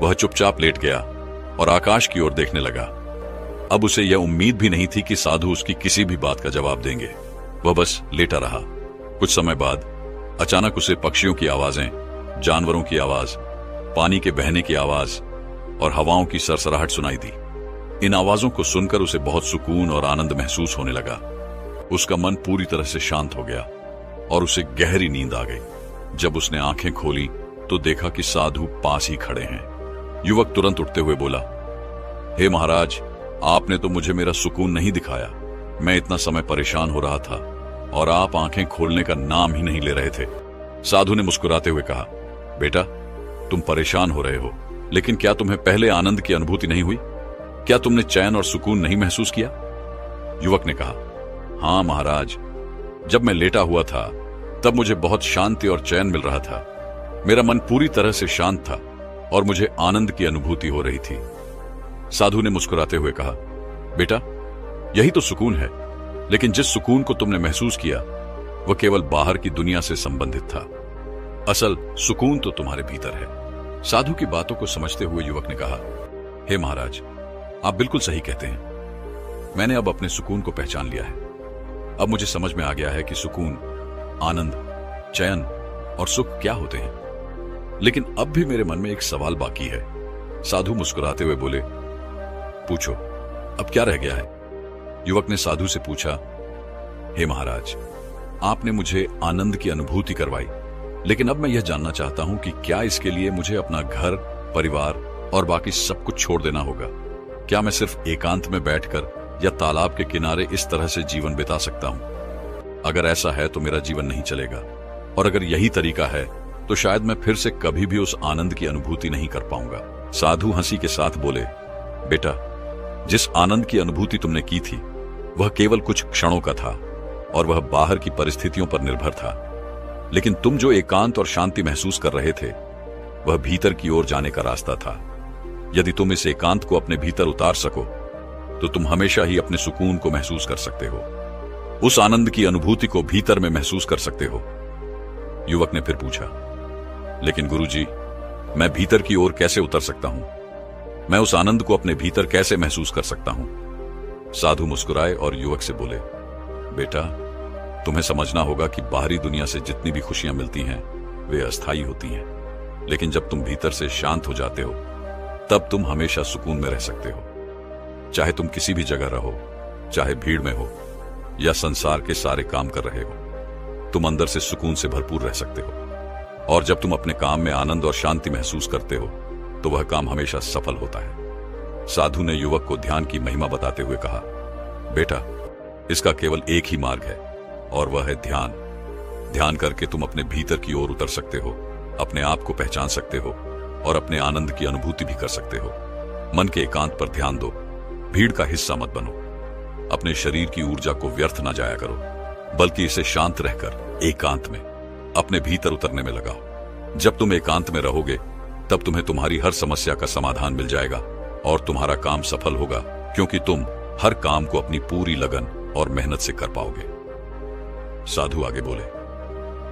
वह चुपचाप लेट गया और आकाश की ओर देखने लगा। अब उसे यह उम्मीद भी नहीं थी कि साधु उसकी किसी भी बात का जवाब देंगे। वह बस लेटा रहा। कुछ समय बाद अचानक उसे पक्षियों की आवाजें, जानवरों की आवाज, पानी के बहने की आवाज और हवाओं की सरसराहट सुनाई दी। इन आवाजों को सुनकर उसे बहुत सुकून और आनंद महसूस होने लगा। उसका मन पूरी तरह से शांत हो गया और उसे गहरी नींद आ गई। जब उसने आंखें खोली तो देखा कि साधु पास ही खड़े हैं। युवक तुरंत उठते हुए बोला, हे महाराज, आपने तो मुझे मेरा सुकून नहीं दिखाया। मैं इतना समय परेशान हो रहा था और आप आंखें खोलने का नाम ही नहीं ले रहे थे। साधु ने मुस्कुराते हुए कहा, बेटा, तुम परेशान हो रहे हो, लेकिन क्या तुम्हें पहले आनंद की अनुभूति नहीं हुई? क्या तुमने चैन और सुकून नहीं महसूस किया? युवक ने कहा, हाँ महाराज, जब मैं लेटा हुआ था तब मुझे बहुत शांति और चैन मिल रहा था। मेरा मन पूरी तरह से शांत था और मुझे आनंद की अनुभूति हो रही थी। साधु ने मुस्कुराते हुए कहा, बेटा, यही तो सुकून है। लेकिन जिस सुकून को तुमने महसूस किया वह केवल बाहर की दुनिया से संबंधित था। असल सुकून तो तुम्हारे भीतर है। साधु की बातों को समझते हुए युवक ने कहा, हे महाराज, आप बिल्कुल सही कहते हैं। मैंने अब अपने सुकून को पहचान लिया है। अब मुझे समझ में आ गया है कि सुकून, आनंद, चैन और सुख क्या होते हैं। लेकिन अब भी मेरे मन में एक सवाल बाकी है। साधु मुस्कुराते हुए बोले, पूछो, अब क्या रह गया है? युवक ने साधु से पूछा, हे महाराज, आपने मुझे आनंद की अनुभूति करवाई, लेकिन अब मैं यह जानना चाहता हूं कि क्या इसके लिए मुझे अपना घर, परिवार और बाकी सब कुछ छोड़ देना होगा? क्या मैं सिर्फ एकांत में बैठकर या तालाब के किनारे इस तरह से जीवन बिता सकता हूं? अगर ऐसा है तो मेरा जीवन नहीं चलेगा, और अगर यही तरीका है तो शायद मैं फिर से कभी भी उस आनंद की अनुभूति नहीं कर पाऊंगा। साधु हंसी के साथ बोले, बेटा, जिस आनंद की अनुभूति तुमने की थी वह केवल कुछ क्षणों का था और वह बाहर की परिस्थितियों पर निर्भर था। लेकिन तुम जो एकांत और शांति महसूस कर रहे थे वह भीतर की ओर जाने का रास्ता था। यदि तुम इस एकांत को अपने भीतर उतार सको तो तुम हमेशा ही अपने सुकून को महसूस कर सकते हो। उस आनंद की अनुभूति को भीतर में महसूस कर सकते हो। युवक ने फिर पूछा, लेकिन गुरुजी, मैं भीतर की ओर कैसे उतर सकता हूं? मैं उस आनंद को अपने भीतर कैसे महसूस कर सकता हूं? साधु मुस्कुराए और युवक से बोले, बेटा, तुम्हें समझना होगा कि बाहरी दुनिया से जितनी भी खुशियां मिलती हैं वे अस्थायी होती हैं। लेकिन जब तुम भीतर से शांत हो जाते हो तब तुम हमेशा सुकून में रह सकते हो। चाहे तुम किसी भी जगह रहो, चाहे भीड़ में हो या संसार के सारे काम कर रहे हो, तुम अंदर से सुकून से भरपूर रह सकते हो। और जब तुम अपने काम में आनंद और शांति महसूस करते हो तो वह काम हमेशा सफल होता है। साधु ने युवक को ध्यान की महिमा बताते हुए कहा, बेटा, इसका केवल एक ही मार्ग है और वह है ध्यान। ध्यान करके तुम अपने भीतर की ओर उतर सकते हो, अपने आप को पहचान सकते हो और अपने आनंद की अनुभूति भी कर सकते हो। मन के एकांत पर ध्यान दो, भीड़ का हिस्सा मत बनो। अपने शरीर की ऊर्जा को व्यर्थ ना जाया करो, बल्कि इसे शांत रहकर एकांत में अपने भीतर उतरने में लगाओ। जब तुम एकांत में रहोगे तब तुम्हें तुम्हारी हर समस्या का समाधान मिल जाएगा और तुम्हारा काम सफल होगा, क्योंकि तुम हर काम को अपनी पूरी लगन और मेहनत से कर पाओगे। साधु आगे बोले,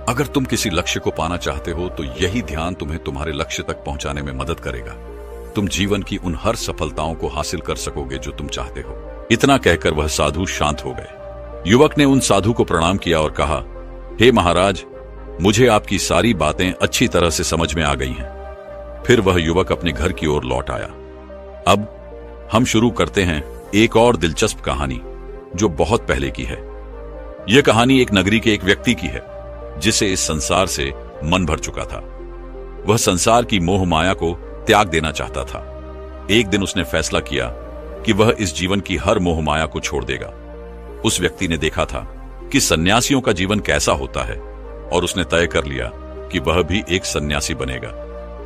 अगर तुम किसी लक्ष्य को पाना चाहते हो तो यही ध्यान तुम्हें तुम्हारे लक्ष्य तक पहुंचाने में मदद करेगा। तुम जीवन की उन हर सफलताओं को हासिल कर सकोगे जो तुम चाहते हो। इतना कहकर वह साधु शांत हो गए। युवक ने उन साधु को प्रणाम किया और कहा, हे महाराज, मुझे आपकी सारी बातें अच्छी तरह से समझ में आ गई हैं। फिर वह युवक अपने घर की ओर लौट आया। अब हम शुरू करते हैं एक और दिलचस्प कहानी जो बहुत पहले की है। यह कहानी एक नगरी के एक व्यक्ति की है जिसे इस संसार से मन भर चुका था। वह संसार की मोह माया को त्याग देना चाहता था। एक दिन उसने फैसला किया कि वह इस जीवन की हर मोह माया को छोड़ देगा। उस व्यक्ति ने देखा था कि सन्यासियों का जीवन कैसा होता है और उसने तय कर लिया कि वह भी एक सन्यासी बनेगा।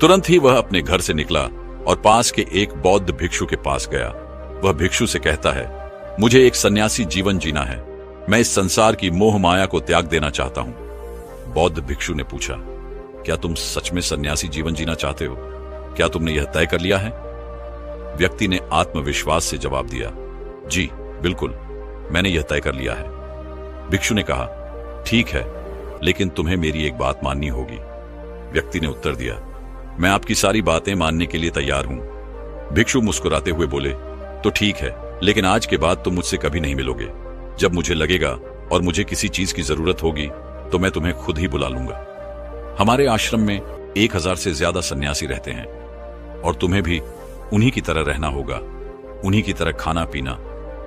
तुरंत ही वह अपने घर से निकला और पास के एक बौद्ध भिक्षु के पास गया। वह भिक्षु से कहता है, मुझे एक सन्यासी जीवन जीना है। मैं इस संसार की मोह माया को त्याग देना चाहता हूं। बौद्ध भिक्षु ने पूछा, क्या तुम सच में सन्यासी जीवन जीना चाहते हो? क्या तुमने यह तय कर लिया है? व्यक्ति ने आत्मविश्वास से जवाब दिया, जी बिल्कुल, मैंने यह तय कर लिया है। भिक्षु ने कहा, ठीक है, लेकिन तुम्हें मेरी एक बात माननी होगी। व्यक्ति ने उत्तर दिया, मैं आपकी सारी बातें मानने के लिए तैयार हूं। भिक्षु मुस्कुराते हुए बोले, तो ठीक है, लेकिन आज के बाद तुम मुझसे कभी नहीं मिलोगे। जब मुझे लगेगा और मुझे किसी चीज की जरूरत होगी तो मैं तुम्हें खुद ही बुला लूंगा। हमारे आश्रम में 1000 से ज्यादा सन्यासी रहते हैं और तुम्हें भी उन्हीं की तरह रहना होगा, उन्हीं की तरह खाना पीना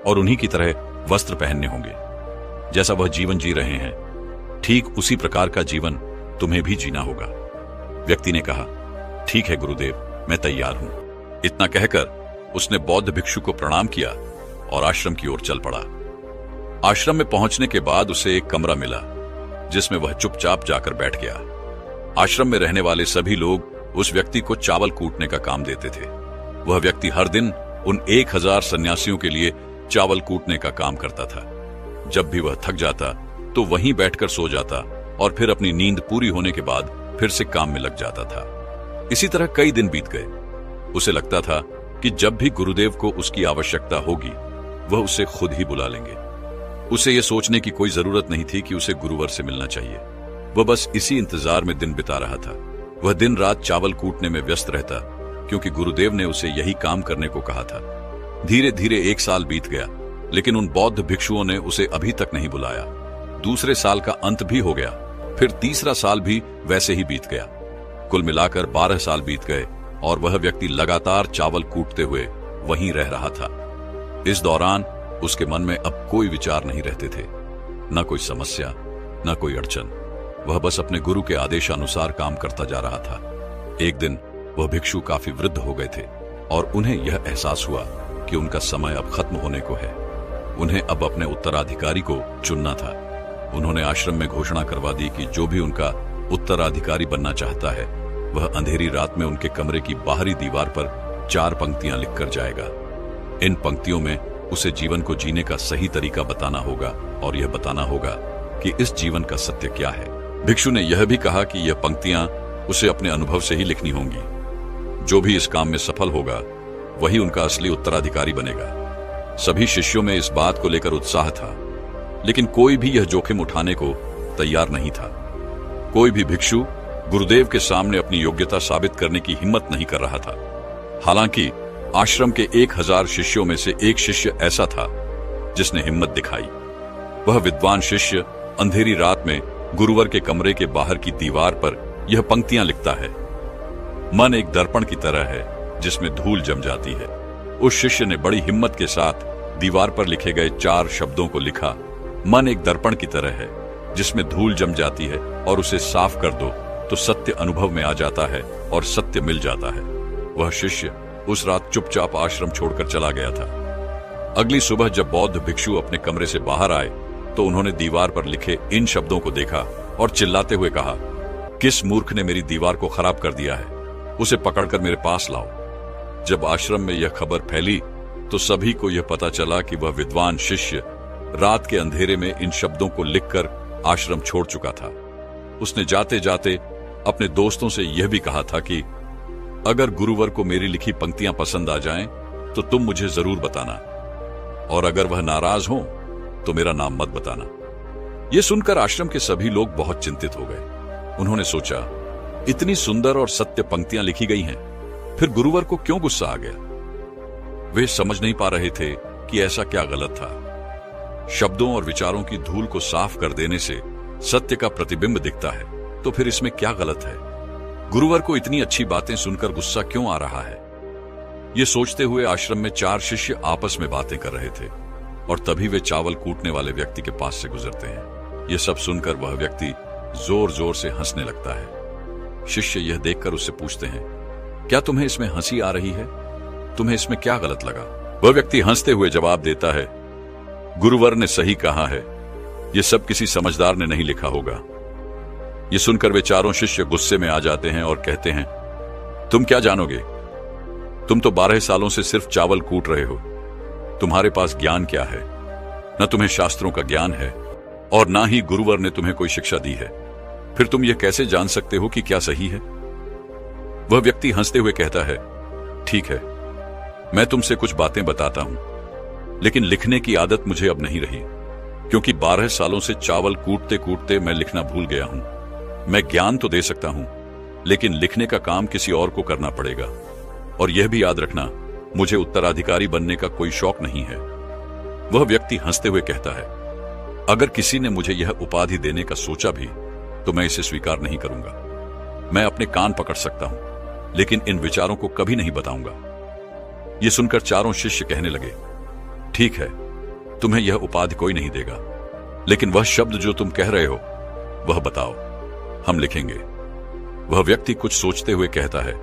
और उन्हीं की तरह वस्त्र पहनने होंगे। जैसा वह जीवन जी रहे हैं, ठीक उसी प्रकार का जीवन तुम्हें भी जीना होगा। व्यक्ति ने कहा, ठीक है गुरुदेव, मैं तैयार हूं। इतना कहकर उसने बौद्ध भिक्षु को प्रणाम किया और आश्रम की ओर चल पड़ा। आश्रम में पहुंचने के बाद उसे एक कमरा मिला जिसमें वह चुपचाप जाकर बैठ गया। आश्रम में रहने वाले सभी लोग उस व्यक्ति को चावल कूटने का काम देते थे। वह व्यक्ति हर दिन उन 1000 सन्यासियों के लिए चावल कूटने का काम करता था। जब भी वह थक जाता तो वहीं बैठकर सो जाता और फिर अपनी नींद पूरी होने के बाद फिर से काम में लग जाता था। इसी तरह कई दिन बीत गए। उसे लगता था कि जब भी गुरुदेव को उसकी आवश्यकता होगी वह उसे खुद ही बुला लेंगे। उसे यह सोचने की कोई जरूरत नहीं थी कि उसे गुरुवर से मिलना चाहिए। वह बस इसी इंतजार में दिन बिता रहा था। वह दिन रात चावल कूटने में व्यस्त रहता क्योंकि गुरुदेव ने उसे यही काम करने को कहा था। धीरे धीरे 1 साल बीत गया, लेकिन उन बौद्ध भिक्षुओं ने उसे अभी तक नहीं बुलाया। दूसरे साल का अंत भी हो गया, फिर तीसरा साल भी वैसे ही बीत गया। कुल मिलाकर 12 साल बीत गए और वह व्यक्ति लगातार चावल कूटते हुए वहीं रह रहा था। इस दौरान उसके मन में अब कोई विचार नहीं रहते थे, न कोई समस्या, न कोई अड़चन। वह बस अपने गुरु के आदेशानुसार काम करता जा रहा था। एक दिन वह भिक्षु काफी वृद्ध हो गए थे और उन्हें यह एहसास हुआ कि उनका समय अब खत्म होने को है। उन्हें अब अपने उत्तराधिकारी को चुनना था। उन्होंने आश्रम में घोषणा करवा दी कि जो भी उनका उत्तराधिकारी बनना चाहता है वह अंधेरी रात में उनके कमरे की बाहरी दीवार पर 4 पंक्तियां लिखकर जाएगा। इन पंक्तियों में उसे जीवन को जीने का सही तरीका बताना होगा और यह बताना होगा कि इस जीवन का सत्य क्या है। भिक्षु ने यह भी कहा कि यह पंक्तियां उसे अपने अनुभव से ही लिखनी होंगी। जो भी इस काम में सफल होगा वही उनका असली उत्तराधिकारी बनेगा। सभी शिष्यों में इस बात को लेकर उत्साह था, लेकिन कोई भी यह जोखिम उठाने को तैयार नहीं था। कोई भी भिक्षु गुरुदेव के सामने अपनी योग्यता साबित करने की हिम्मत नहीं कर रहा था। हालांकि आश्रम के 1000 शिष्यों में से एक शिष्य ऐसा था जिसने हिम्मत दिखाई। वह विद्वान शिष्य अंधेरी रात में गुरुवर के कमरे के बाहर की दीवार पर यह पंक्तियां लिखता है, मन एक दर्पण की तरह है जिसमें धूल जम जाती है। उस शिष्य ने बड़ी हिम्मत के साथ दीवार पर लिखे गए 4 शब्दों को लिखा, मन एक दर्पण की तरह है जिसमें धूल जम जाती है और उसे साफ कर दो तो सत्य अनुभव में आ जाता है और सत्य मिल जाता है। वह शिष्य उस रात चुपचाप आश्रम छोड़कर चला गया था। अगली सुबह जब बौद्ध भिक्षु अपने कमरे से बाहर आए तो उन्होंने दीवार पर लिखे इन शब्दों को देखा और चिल्लाते हुए कहा, किस मूर्ख ने मेरी दीवार को खराब कर दिया है? उसे पकड़कर मेरे पास लाओ। जब आश्रम में यह खबर फैली तो सभी को यह पता चला कि वह विद्वान शिष्य रात के अंधेरे में इन शब्दों को लिखकर आश्रम छोड़ चुका था। उसने जाते जाते अपने दोस्तों से यह भी कहा था कि अगर गुरुवर को मेरी लिखी पंक्तियां पसंद आ जाएं, तो तुम मुझे जरूर बताना, और अगर वह नाराज हो तो मेरा नाम मत बताना। यह सुनकर आश्रम के सभी लोग बहुत चिंतित हो गए। उन्होंने सोचा, इतनी सुंदर और सत्य पंक्तियां लिखी गई हैं, फिर गुरुवर को क्यों गुस्सा आ गया? वे समझ नहीं पा रहे थे कि ऐसा क्या गलत था। शब्दों और विचारों की धूल को साफ कर देने से सत्य का प्रतिबिंब दिखता है, तो फिर इसमें क्या गलत है? गुरुवर को इतनी अच्छी बातें सुनकर गुस्सा क्यों आ रहा है? ये सोचते हुए आश्रम में 4 शिष्य आपस में बातें कर रहे थे, और तभी वे चावल कूटने वाले व्यक्ति के पास से गुजरते हैं। यह सब सुनकर वह व्यक्ति जोर जोर से हंसने लगता है। शिष्य यह देखकर उससे पूछते हैं, क्या तुम्हें इसमें हंसी आ रही है? तुम्हें इसमें क्या गलत लगा? वह व्यक्ति हंसते हुए जवाब देता है, गुरुवर ने सही कहा है, यह सब किसी समझदार ने नहीं लिखा होगा। यह सुनकर वे चारों शिष्य गुस्से में आ जाते हैं और कहते हैं, तुम क्या जानोगे? तुम तो 12 सालों से सिर्फ चावल कूट रहे हो। तुम्हारे पास ज्ञान क्या है? न तुम्हें शास्त्रों का ज्ञान है और ना ही गुरुवर ने तुम्हें कोई शिक्षा दी है। फिर तुम यह कैसे जान सकते हो कि क्या सही है? वह व्यक्ति हंसते हुए कहता है, ठीक है, मैं तुमसे कुछ बातें बताता हूं, लेकिन लिखने की आदत मुझे अब नहीं रही, क्योंकि 12 सालों से चावल कूटते कूटते मैं लिखना भूल गया हूं। मैं ज्ञान तो दे सकता हूं, लेकिन लिखने का काम किसी और को करना पड़ेगा। और यह भी याद रखना, मुझे उत्तराधिकारी बनने का कोई शौक नहीं है। वह व्यक्ति हंसते हुए कहता है, अगर किसी ने मुझे यह उपाधि देने का सोचा भी तो मैं इसे स्वीकार नहीं करूंगा। मैं अपने कान पकड़ सकता हूं, लेकिन इन विचारों को कभी नहीं बताऊंगा। यह सुनकर चारों शिष्य कहने लगे, ठीक है, तुम्हें यह उपाधि कोई नहीं देगा, लेकिन वह शब्द जो तुम कह रहे हो वह बताओ, हम लिखेंगे। वह व्यक्ति कुछ सोचते हुए कहता है,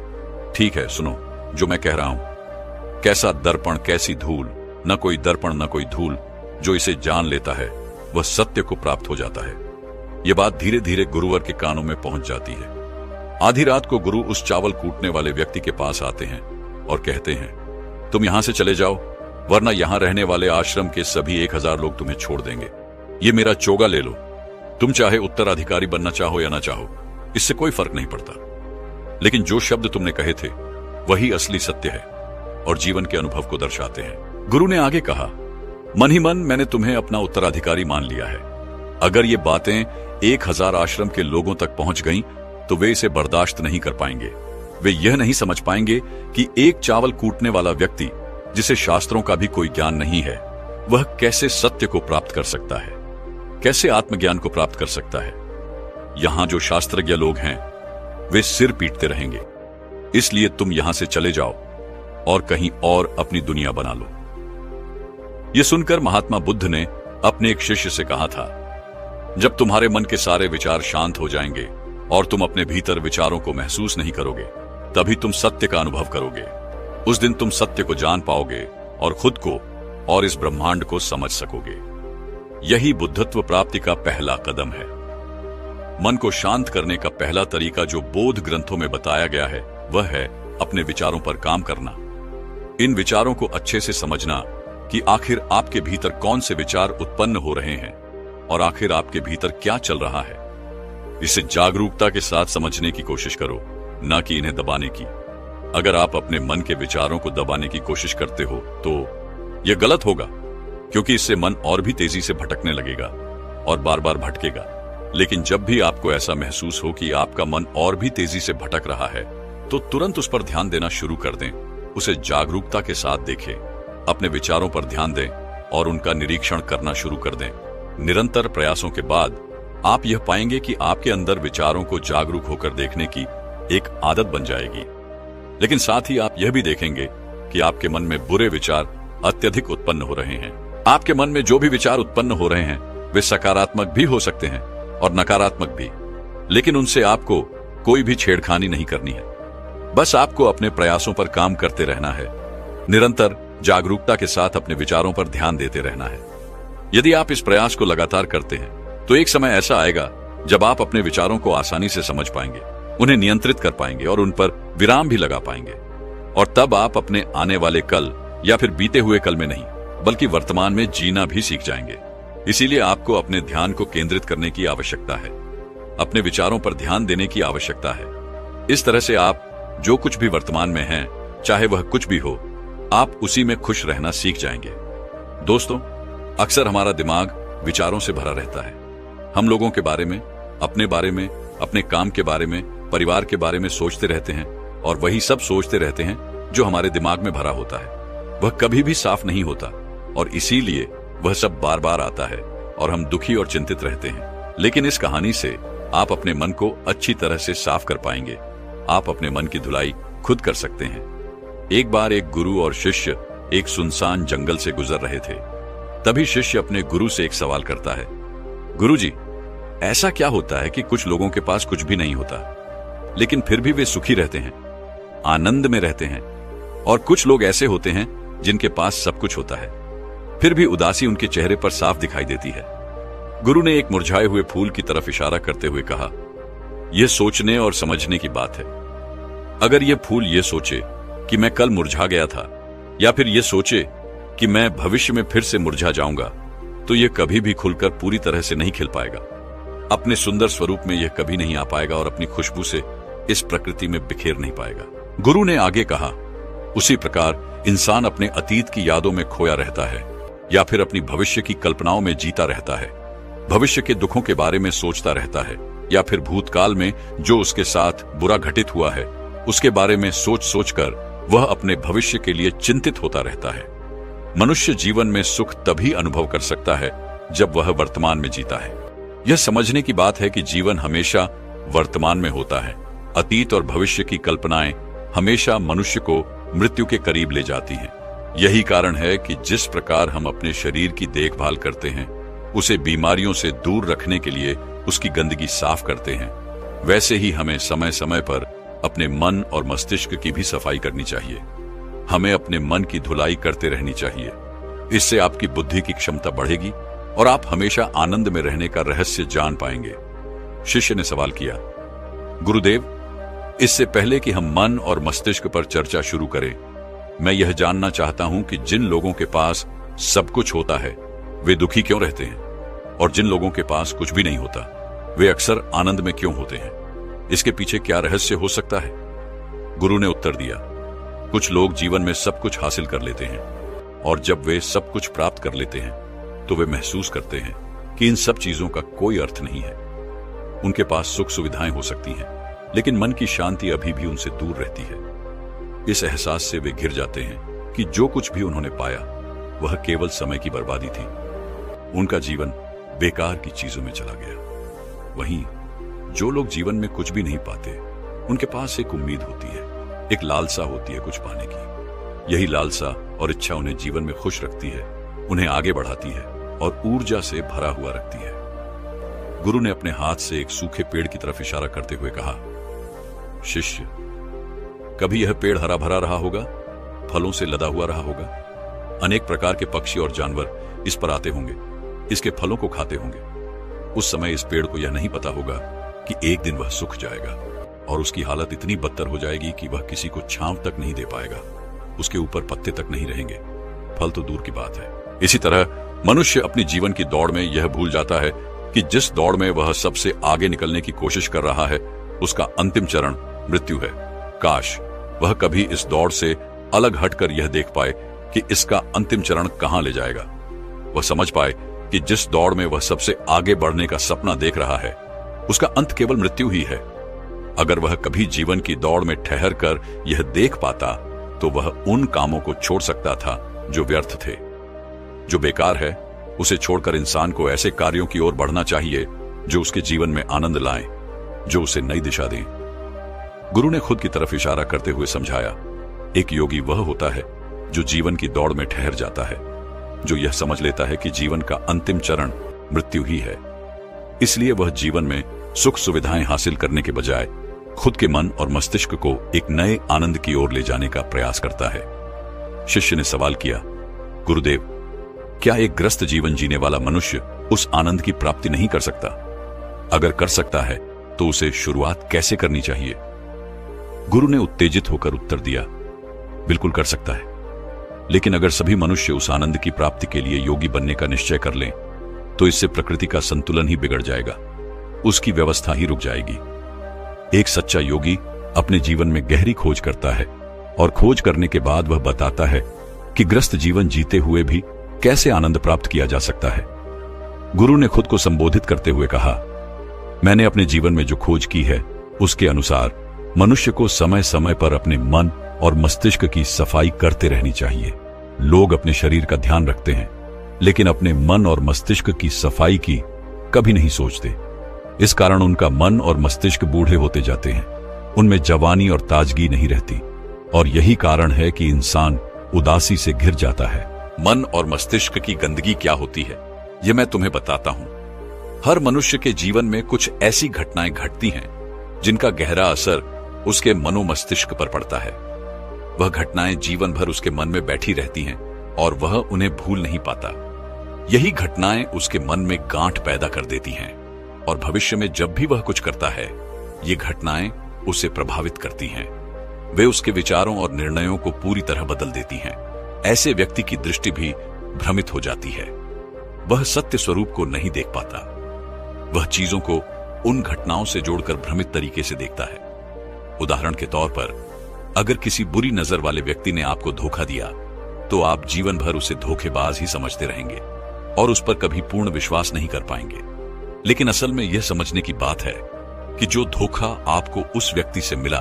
ठीक है, सुनो जो मैं कह रहा हूं। कैसा दर्पण कैसी धूल, न कोई दर्पण न कोई धूल, जो इसे जान लेता है वह सत्य को प्राप्त हो जाता है। यह बात धीरे धीरे गुरुवर के कानों में पहुंच जाती है। आधी रात को गुरु उस चावल कूटने वाले व्यक्ति के पास आते हैं और कहते हैं, तुम यहां से चले जाओ, वरना यहां रहने वाले आश्रम के सभी 1000 लोग तुम्हें छोड़ देंगे। ये मेरा चोगा ले लो। तुम चाहे उत्तराधिकारी बनना चाहो या ना चाहो, इससे कोई फर्क नहीं पड़ता, लेकिन जो शब्द तुमने कहे थे वही असली सत्य है और जीवन के अनुभव को दर्शाते हैं। गुरु ने आगे कहा, मन ही मन मैंने तुम्हें अपना उत्तराधिकारी मान लिया है। अगर ये बातें 1000 आश्रम के लोगों तक पहुंच गईं, तो वे इसे बर्दाश्त नहीं कर पाएंगे। वे यह नहीं समझ पाएंगे कि एक चावल कूटने वाला व्यक्ति, जिसे शास्त्रों का भी कोई ज्ञान नहीं है, वह कैसे सत्य को प्राप्त कर सकता है, कैसे आत्मज्ञान को प्राप्त कर सकता है। यहां जो शास्त्रज्ञ लोग हैं वे सिर पीटते रहेंगे। इसलिए तुम यहां से चले जाओ और कहीं और अपनी दुनिया बना लो। यह सुनकर महात्मा बुद्ध ने अपने एक शिष्य से कहा था, जब तुम्हारे मन के सारे विचार शांत हो जाएंगे और तुम अपने भीतर विचारों को महसूस नहीं करोगे, तभी तुम सत्य का अनुभव करोगे। उस दिन तुम सत्य को जान पाओगे और खुद को और इस ब्रह्मांड को समझ सकोगे। यही बुद्धत्व प्राप्ति का पहला कदम है। मन को शांत करने का पहला तरीका जो बोध ग्रंथों में बताया गया है, वह है अपने विचारों पर काम करना। इन विचारों को अच्छे से समझना कि आखिर आपके भीतर कौन से विचार उत्पन्न हो रहे हैं और आखिर आपके भीतर क्या चल रहा है। इसे जागरूकता के साथ समझने की कोशिश करो, न कि इन्हें दबाने की। अगर आप अपने मन के विचारों को दबाने की कोशिश करते हो तो यह गलत होगा, क्योंकि इससे मन और भी तेजी से भटकने लगेगा और बार बार भटकेगा। लेकिन जब भी आपको ऐसा महसूस हो कि आपका मन और भी तेजी से भटक रहा है, तो तुरंत उस पर ध्यान देना शुरू कर दें। उसे जागरूकता के साथ देखें, अपने विचारों पर ध्यान दें और उनका निरीक्षण करना शुरू कर दें। निरंतर प्रयासों के बाद आप यह पाएंगे कि आपके अंदर विचारों को जागरूक होकर देखने की एक आदत बन जाएगी। लेकिन साथ ही आप यह भी देखेंगे कि आपके मन में बुरे विचार अत्यधिक उत्पन्न हो रहे हैं। आपके मन में जो भी विचार उत्पन्न हो रहे हैं वे सकारात्मक भी हो सकते हैं और नकारात्मक भी, लेकिन उनसे आपको कोई भी छेड़खानी नहीं करनी है। बस आपको अपने प्रयासों पर काम करते रहना है। निरंतर जागरूकता के साथ अपने विचारों पर ध्यान देते रहना है। यदि आप इस प्रयास को लगातार करते हैं तो एक समय ऐसा आएगा जब आप अपने विचारों को आसानी से समझ पाएंगे उन्हें नियंत्रित कर पाएंगे और उन पर विराम भी लगा पाएंगे। और तब आप अपने आने वाले कल या फिर बीते हुए कल में नहीं बल्कि वर्तमान में जीना भी सीख जाएंगे। इसीलिए आपको अपने ध्यान को केंद्रित करने की आवश्यकता है, अपने विचारों पर ध्यान देने की आवश्यकता है। इस तरह से आप जो कुछ भी वर्तमान में हैं, चाहे वह कुछ भी हो, आप उसी में खुश रहना सीख जाएंगे। दोस्तों, अक्सर हमारा दिमाग विचारों से भरा रहता है। हम लोगों के बारे में, अपने बारे में, अपने काम के बारे में, परिवार के बारे में सोचते रहते हैं और वही सब सोचते रहते हैं जो हमारे दिमाग में भरा होता है। वह कभी भी साफ नहीं होता और इसीलिए वह सब बार बार आता है और हम दुखी और चिंतित रहते हैं। लेकिन इस कहानी से आप अपने मन को अच्छी तरह से साफ कर पाएंगे। आप अपने मन की धुलाई खुद कर सकते हैं। एक बार एक गुरु और शिष्य एक सुनसान जंगल से गुजर रहे थे। तभी शिष्य अपने गुरु से एक सवाल करता है, गुरुजी, ऐसा क्या होता है कि कुछ लोगों के पास कुछ भी नहीं होता, लेकिन फिर भी वे सुखी रहते हैं, आनंद में रहते हैं, और कुछ लोग ऐसे होते हैं जिनके पास सब कुछ होता है, फिर भी उदासी उनके चेहरे पर साफ दिखाई देती है। गुरु ने एक मुरझाए हुए फूल की तरफ इशारा करते हुए कहा, यह सोचने और समझने की बात है। अगर यह फूल यह सोचे कि मैं कल मुरझा गया था, या फिर यह सोचे कि मैं भविष्य में फिर से मुरझा जाऊंगा, तो यह कभी भी खुलकर पूरी तरह से नहीं खिल पाएगा। अपने सुंदर स्वरूप में यह कभी नहीं आ पाएगा और अपनी खुशबू से इस प्रकृति में बिखेर नहीं पाएगा। गुरु ने आगे कहा, उसी प्रकार इंसान अपने अतीत की यादों में खोया रहता है या फिर अपनी भविष्य की कल्पनाओं में जीता रहता है। भविष्य के दुखों के बारे में सोचता रहता है या फिर भूतकाल में जो उसके साथ बुरा घटित हुआ है उसके बारे में सोच सोचकर वह अपने भविष्य के लिए चिंतित होता रहता है। मनुष्य जीवन में सुख तभी अनुभव कर सकता है जब वह वर्तमान में जीता है। यह समझने की बात है कि जीवन हमेशा वर्तमान में होता है। अतीत और भविष्य की कल्पनाएं हमेशा मनुष्य को मृत्यु के करीब ले जाती हैं। यही कारण है कि जिस प्रकार हम अपने शरीर की देखभाल करते हैं, उसे बीमारियों से दूर रखने के लिए उसकी गंदगी साफ करते हैं, वैसे ही हमें समय समय पर अपने मन और मस्तिष्क की भी सफाई करनी चाहिए। हमें अपने मन की धुलाई करते रहनी चाहिए। इससे आपकी बुद्धि की क्षमता बढ़ेगी और आप हमेशा आनंद में रहने का रहस्य जान पाएंगे। शिष्य ने सवाल किया, गुरुदेव, इससे पहले कि हम मन और मस्तिष्क पर चर्चा शुरू करें, मैं यह जानना चाहता हूं कि जिन लोगों के पास सब कुछ होता है वे दुखी क्यों रहते हैं, और जिन लोगों के पास कुछ भी नहीं होता वे अक्सर आनंद में क्यों होते हैं? इसके पीछे क्या रहस्य हो सकता है? गुरु ने उत्तर दिया, कुछ लोग जीवन में सब कुछ हासिल कर लेते हैं और जब वे सब कुछ प्राप्त कर लेते हैं तो वे महसूस करते हैं कि इन सब चीजों का कोई अर्थ नहीं है। उनके पास सुख सुविधाएं हो सकती हैं, लेकिन मन की शांति अभी भी उनसे दूर रहती है। इस एहसास से वे घिर जाते हैं कि जो कुछ भी उन्होंने पाया वह केवल समय की बर्बादी थी। उनका जीवन बेकार की चीजों में चला गया। वहीं जो लोग जीवन में कुछ भी नहीं पाते, उनके पास एक उम्मीद होती है, एक लालसा होती है कुछ पाने की। यही लालसा और इच्छा उन्हें जीवन में खुश रखती है, उन्हें आगे बढ़ाती है और ऊर्जा से भरा हुआ रखती है। गुरु ने अपने हाथ से एक सूखे पेड़ की तरफ इशारा करते हुए कहा, शिष्य, कभी यह पेड़ हरा भरा रहा होगा, फलों से लदा हुआ रहा होगा। अनेक प्रकार के पक्षी और जानवर इस पर आते होंगे, इसके फलों को खाते होंगे। उस समय इस पेड़ को यह नहीं पता होगा कि एक दिन वह सूख जाएगा और उसकी हालत इतनी बदतर हो जाएगी कि वह किसी को छांव तक नहीं दे पाएगा, उसके ऊपर पत्ते तक नहीं रहेंगे, फल तो दूर की बात है। इसी तरह मनुष्य अपनी जीवन की दौड़ में यह भूल जाता है कि जिस दौड़ में वह सबसे आगे निकलने की कोशिश कर रहा है उसका अंतिम चरण मृत्यु है। काश वह कभी इस दौड़ से अलग हटकर यह देख पाए कि इसका अंतिम चरण कहां ले जाएगा। वह समझ पाए कि जिस दौड़ में वह सबसे आगे बढ़ने का सपना देख रहा है उसका अंत केवल मृत्यु ही है। अगर वह कभी जीवन की दौड़ में ठहर कर यह देख पाता तो वह उन कामों को छोड़ सकता था जो व्यर्थ थे। जो बेकार है उसे छोड़कर इंसान को ऐसे कार्यों की ओर बढ़ना चाहिए जो उसके जीवन में आनंद लाएं, जो उसे नई दिशा दें। गुरु ने खुद की तरफ इशारा करते हुए समझाया, एक योगी वह होता है जो जीवन की दौड़ में ठहर जाता है, जो यह समझ लेता है कि जीवन का अंतिम चरण मृत्यु ही है। इसलिए वह जीवन में सुख सुविधाएं हासिल करने के बजाय खुद के मन और मस्तिष्क को एक नए आनंद की ओर ले जाने का प्रयास करता है। शिष्य ने सवाल किया, गुरुदेव, क्या एक ग्रस्त जीवन जीने वाला मनुष्य उस आनंद की प्राप्ति नहीं कर सकता? अगर कर सकता है तो उसे शुरुआत कैसे करनी चाहिए? गुरु ने उत्तेजित होकर उत्तर दिया, बिल्कुल कर सकता है, लेकिन अगर सभी मनुष्य उस आनंद की प्राप्ति के लिए योगी बनने का निश्चय कर लें तो इससे प्रकृति का संतुलन ही बिगड़ जाएगा, उसकी व्यवस्था ही रुक जाएगी। एक सच्चा योगी अपने जीवन में गहरी खोज करता है और खोज करने के बाद वह बताता है कि ग्रस्त जीवन जीते हुए भी कैसे आनंद प्राप्त किया जा सकता है। गुरु ने खुद को संबोधित करते हुए कहा, मैंने अपने जीवन में जो खोज की है उसके अनुसार मनुष्य को समय समय पर अपने मन और मस्तिष्क की सफाई करते रहनी चाहिए। लोग अपने शरीर का ध्यान रखते हैं लेकिन अपने मन और मस्तिष्क की सफाई की कभी नहीं सोचते। इस कारण उनका मन और मस्तिष्क बूढ़े होते जाते हैं, उनमें जवानी और ताजगी नहीं रहती और यही कारण है कि इंसान उदासी से घिर जाता है। मन और मस्तिष्क की गंदगी क्या होती है यह मैं तुम्हें बताता हूं। हर मनुष्य के जीवन में कुछ ऐसी घटनाएं घटती हैं जिनका गहरा असर उसके मनोमस्तिष्क पर पड़ता है। वह घटनाएं जीवन भर उसके मन में बैठी रहती हैं और वह उन्हें भूल नहीं पाता। यही घटनाएं उसके मन में गांठ पैदा कर देती हैं और भविष्य में जब भी वह कुछ करता है ये घटनाएं उसे प्रभावित करती हैं। वे उसके विचारों और निर्णयों को पूरी तरह बदल देती हैं। ऐसे व्यक्ति की दृष्टि भी भ्रमित हो जाती है। वह सत्य स्वरूप को नहीं देख पाता। वह चीजों को उन घटनाओं से जोड़कर भ्रमित तरीके से देखता है। उदाहरण के तौर पर, अगर किसी बुरी नजर वाले व्यक्ति ने आपको धोखा दिया तो आप जीवन भर उसे धोखेबाज ही समझते रहेंगे और उस पर कभी पूर्ण विश्वास नहीं कर पाएंगे। लेकिन असल में यह समझने की बात है कि जो धोखा आपको उस व्यक्ति से मिला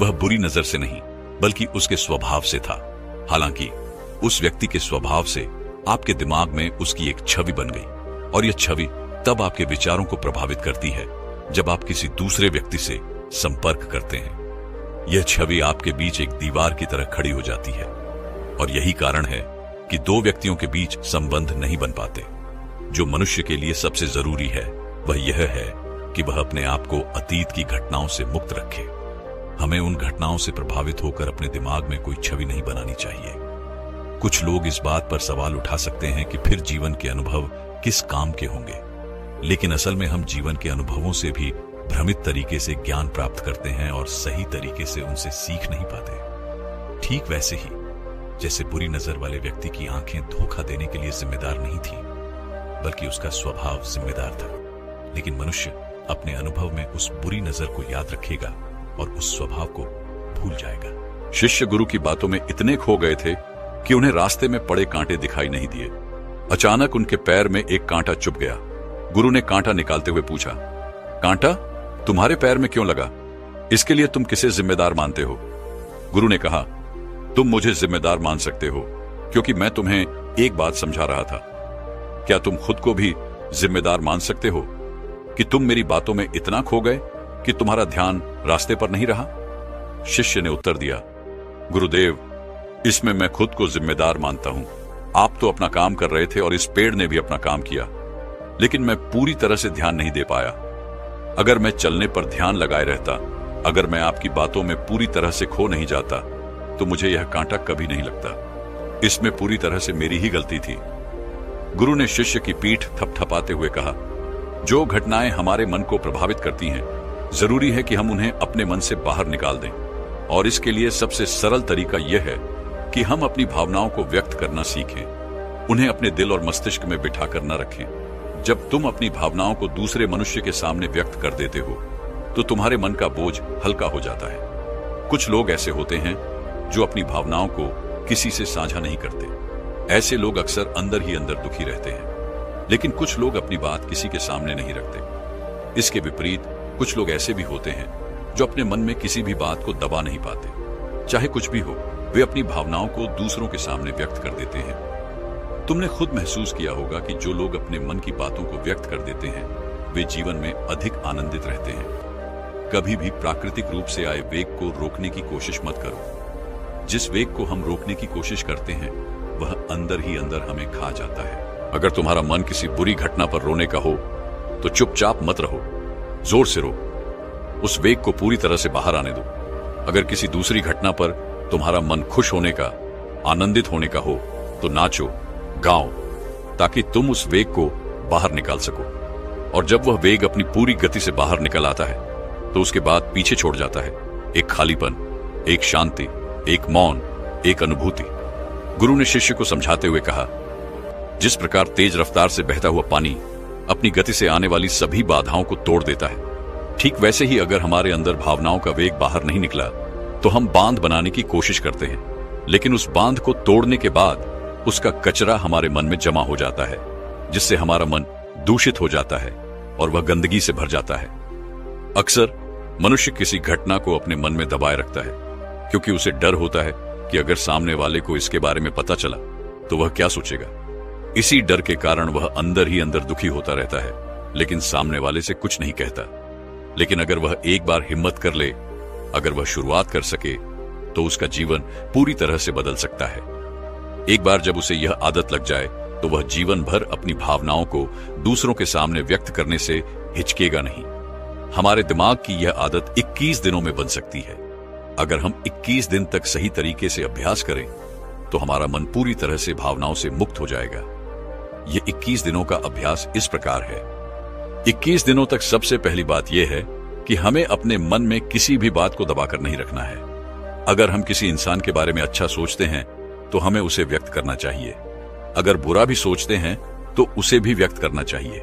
वह बुरी नजर से नहीं बल्कि उसके स्वभाव से था। हालांकि उस व्यक्ति के स्वभाव से आपके दिमाग में उसकी एक छवि बन गई और यह छवि तब आपके विचारों को प्रभावित करती है जब आप किसी दूसरे व्यक्ति से संपर्क करते हैं। यह छवि आपके बीच एक दीवार की तरह खड़ी हो जाती है और यही कारण है कि दो व्यक्तियों के बीच संबंध नहीं बन पाते। जो मनुष्य के लिए सबसे जरूरी है वह यह है कि वह अपने आप को अतीत की घटनाओं से मुक्त रखे। हमें उन घटनाओं से प्रभावित होकर अपने दिमाग में कोई छवि नहीं बनानी चाहिए। कुछ लोग इस बात पर सवाल उठा सकते हैं कि फिर जीवन के अनुभव किस काम के होंगे, लेकिन असल में हम जीवन के अनुभवों से भी भ्रमित तरीके से ज्ञान प्राप्त करते हैं और सही तरीके से उनसे सीख नहीं पाते। ठीक वैसे ही जैसे बुरी नजर वाले व्यक्ति की आंखें धोखा देने के लिए जिम्मेदार नहीं थी बल्कि उसका स्वभाव जिम्मेदार था, लेकिन मनुष्य अपने अनुभव में उस बुरी नजर को याद रखेगा और उस स्वभाव को भूल जाएगा। शिष्य गुरु की बातों में इतने खो गए थे कि उन्हें रास्ते में पड़े कांटे दिखाई नहीं दिए। अचानक उनके पैर में एक कांटा चुभ गया। गुरु ने कांटा निकालते हुए पूछा, कांटा तुम्हारे पैर में क्यों लगा? इसके लिए तुम किसे जिम्मेदार मानते हो? गुरु ने कहा, तुम मुझे जिम्मेदार मान सकते हो क्योंकि मैं तुम्हें एक बात समझा रहा था। क्या तुम खुद को भी जिम्मेदार मान सकते हो कि तुम मेरी बातों में इतना खो गए कि तुम्हारा ध्यान रास्ते पर नहीं रहा? शिष्य ने उत्तर दिया, गुरुदेव, इसमें मैं खुद को जिम्मेदार मानता हूं। आप तो अपना काम कर रहे थे और इस पेड़ ने भी अपना काम किया, लेकिन मैं पूरी तरह से ध्यान नहीं दे पाया। अगर मैं चलने पर ध्यान लगाए रहता, अगर मैं आपकी बातों में पूरी तरह से खो नहीं जाता तो मुझे यह कांटा कभी नहीं लगता। इसमें पूरी तरह से मेरी ही गलती थी। गुरु ने शिष्य की पीठ थपथपाते हुए कहा, जो घटनाएं हमारे मन को प्रभावित करती हैं, जरूरी है कि हम उन्हें अपने मन से बाहर निकाल दें और इसके लिए सबसे सरल तरीका यह है कि हम अपनी भावनाओं को व्यक्त करना सीखें, उन्हें अपने दिल और मस्तिष्क में बिठा कर न रखें। जब तुम अपनी भावनाओं को दूसरे मनुष्य के सामने व्यक्त कर देते हो तो तुम्हारे मन का बोझ हल्का हो जाता है। कुछ लोग ऐसे होते हैं जो अपनी भावनाओं को किसी से साझा नहीं करते। ऐसे लोग अक्सर अंदर ही अंदर दुखी रहते हैं, लेकिन कुछ लोग अपनी बात किसी के सामने नहीं रखते। इसके विपरीत कुछ लोग ऐसे भी होते हैं जो अपने मन में किसी भी बात को दबा नहीं पाते। चाहे कुछ भी हो, वे अपनी भावनाओं को दूसरों के सामने व्यक्त कर देते हैं। तुमने खुद महसूस किया होगा कि जो लोग अपने मन की बातों को व्यक्त कर देते हैं वे जीवन में अधिक आनंदित रहते हैं। कभी भी प्राकृतिक रूप से आए वेग को रोकने की कोशिश मत करो। जिस वेग को हम रोकने की कोशिश करते हैं वह अंदर ही अंदर हमें खा जाता है। अगर तुम्हारा मन किसी बुरी घटना पर रोने का हो तो चुपचाप मत रहो, जोर से रो। उस वेग को पूरी तरह से बाहर आने दो। अगर किसी दूसरी घटना पर तुम्हारा मन खुश होने का, आनंदित होने का हो तो नाचो, गाओ, ताकि तुम उस वेग को बाहर निकाल सको। और जब वह वेग अपनी पूरी गति से बाहर निकल आता है तो उसके बाद पीछे छोड़ जाता है एक खालीपन, एक शांति, एक मौन, एक अनुभूति। गुरु ने शिष्य को समझाते हुए कहा, जिस प्रकार तेज रफ्तार से बहता हुआ पानी अपनी गति से आने वाली सभी बाधाओं को तोड़ देता है, ठीक वैसे ही अगर हमारे अंदर भावनाओं का वेग बाहर नहीं निकला तो हम बांध बनाने की कोशिश करते हैं, लेकिन उस बांध को तोड़ने के बाद उसका कचरा हमारे मन में जमा हो जाता है, जिससे हमारा मन दूषित हो जाता है और वह गंदगी से भर जाता है। अक्सर मनुष्य किसी घटना को अपने मन में दबाए रखता है क्योंकि उसे डर होता है कि अगर सामने वाले को इसके बारे में पता चला तो वह क्या सोचेगा। इसी डर के कारण वह अंदर ही अंदर दुखी होता रहता है, लेकिन सामने वाले से कुछ नहीं कहता। लेकिन अगर वह एक बार हिम्मत कर ले, अगर वह शुरुआत कर सके, तो उसका जीवन पूरी तरह से बदल सकता है। एक बार जब उसे यह आदत लग जाए तो वह जीवन भर अपनी भावनाओं को दूसरों के सामने व्यक्त करने से हिचकेगा नहीं। हमारे दिमाग की यह आदत 21 दिनों में बन सकती है। अगर हम 21 दिन तक सही तरीके से अभ्यास करें तो हमारा मन पूरी तरह से भावनाओं से मुक्त हो जाएगा। यह 21 दिनों का अभ्यास इस प्रकार है। 21 दिनों तक सबसे पहली बात यह है कि हमें अपने मन में किसी भी बात को दबाकर नहीं रखना है। अगर हम किसी इंसान के बारे में अच्छा सोचते हैं तो हमें उसे व्यक्त करना चाहिए। अगर बुरा भी सोचते हैं तो उसे भी व्यक्त करना चाहिए।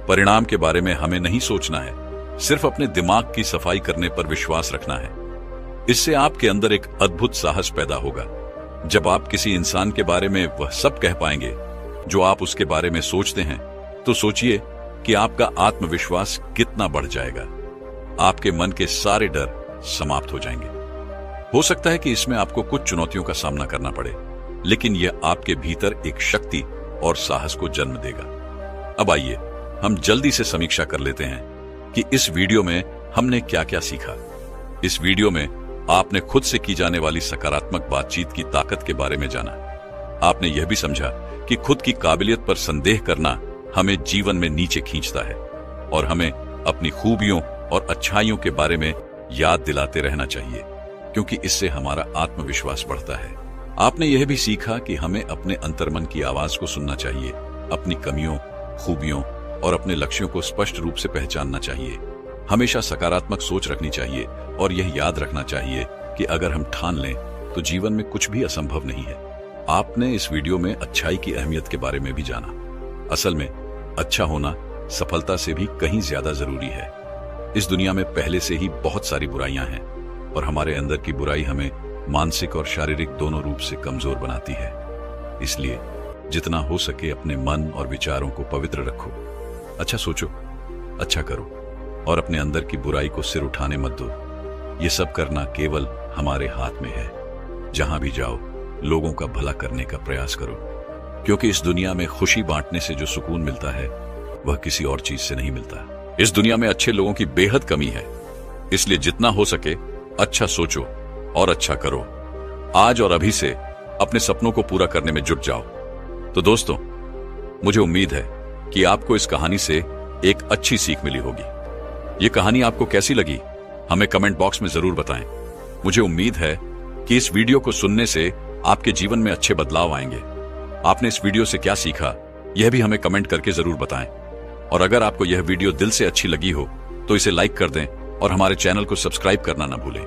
परिणाम के बारे में हमें नहीं सोचना है, सिर्फ अपने दिमाग की सफाई करने पर विश्वास रखना है। इससे आपके अंदर एक अद्भुत साहस पैदा होगा। जब आप किसी इंसान के बारे में वह सब कह पाएंगे जो आप उसके बारे में सोचते हैं, तो सोचिए कि आपका आत्मविश्वास कितना बढ़ जाएगा। आपके मन के सारे डर समाप्त हो जाएंगे। हो सकता है कि इसमें आपको कुछ चुनौतियों का सामना करना पड़े, लेकिन यह आपके भीतर एक शक्ति और साहस को जन्म देगा। अब आइए हम जल्दी से समीक्षा कर लेते हैं कि इस वीडियो में हमने क्या क्या सीखा। इस वीडियो में आपने खुद से की जाने वाली सकारात्मक बातचीत की ताकत के बारे में जाना। आपने यह भी समझा कि खुद की काबिलियत पर संदेह करना हमें जीवन में नीचे खींचता है और हमें अपनी खूबियों और अच्छाइयों के बारे में याद दिलाते रहना चाहिए, क्योंकि इससे हमारा आत्मविश्वास बढ़ता है। आपने यह भी सीखा कि हमें अपने अंतर्मन की आवाज को सुनना चाहिए, अपनी कमियों, खूबियों और अपने लक्ष्यों को स्पष्ट रूप से पहचानना चाहिए। हमेशा सकारात्मक सोच रखनी चाहिए और यह याद रखना चाहिए कि अगर हम ठान लें तो जीवन में कुछ भी असंभव नहीं है। आपने इस वीडियो में अच्छाई की अहमियत के बारे में भी जाना। असल में अच्छा होना सफलता से भी कहीं ज्यादा जरूरी है। इस दुनिया में पहले से ही बहुत सारी बुराइयां हैं और हमारे अंदर की बुराई हमें मानसिक और शारीरिक दोनों रूप से कमजोर बनाती है। इसलिए जितना हो सके अपने मन और विचारों को पवित्र रखो, अच्छा सोचो, अच्छा करो और अपने अंदर की बुराई को सिर उठाने मत दो। ये सब करना केवल हमारे हाथ में है। जहां भी जाओ लोगों का भला करने का प्रयास करो, क्योंकि इस दुनिया में खुशी बांटने से जो सुकून मिलता है वह किसी और चीज से नहीं मिलता। इस दुनिया में अच्छे लोगों की बेहद कमी है, इसलिए जितना हो सके अच्छा सोचो और अच्छा करो। आज और अभी से अपने सपनों को पूरा करने में जुट जाओ। तो दोस्तों, मुझे उम्मीद है कि आपको इस कहानी से एक अच्छी सीख मिली होगी। ये कहानी आपको कैसी लगी हमें कमेंट बॉक्स में जरूर बताएं। मुझे उम्मीद है कि इस वीडियो को सुनने से आपके जीवन में अच्छे बदलाव आएंगे। आपने इस वीडियो से क्या सीखा यह भी हमें कमेंट करके जरूर बताएं। और अगर आपको यह वीडियो दिल से अच्छी लगी हो तो इसे लाइक कर दें और हमारे चैनल को सब्सक्राइब करना ना भूलें।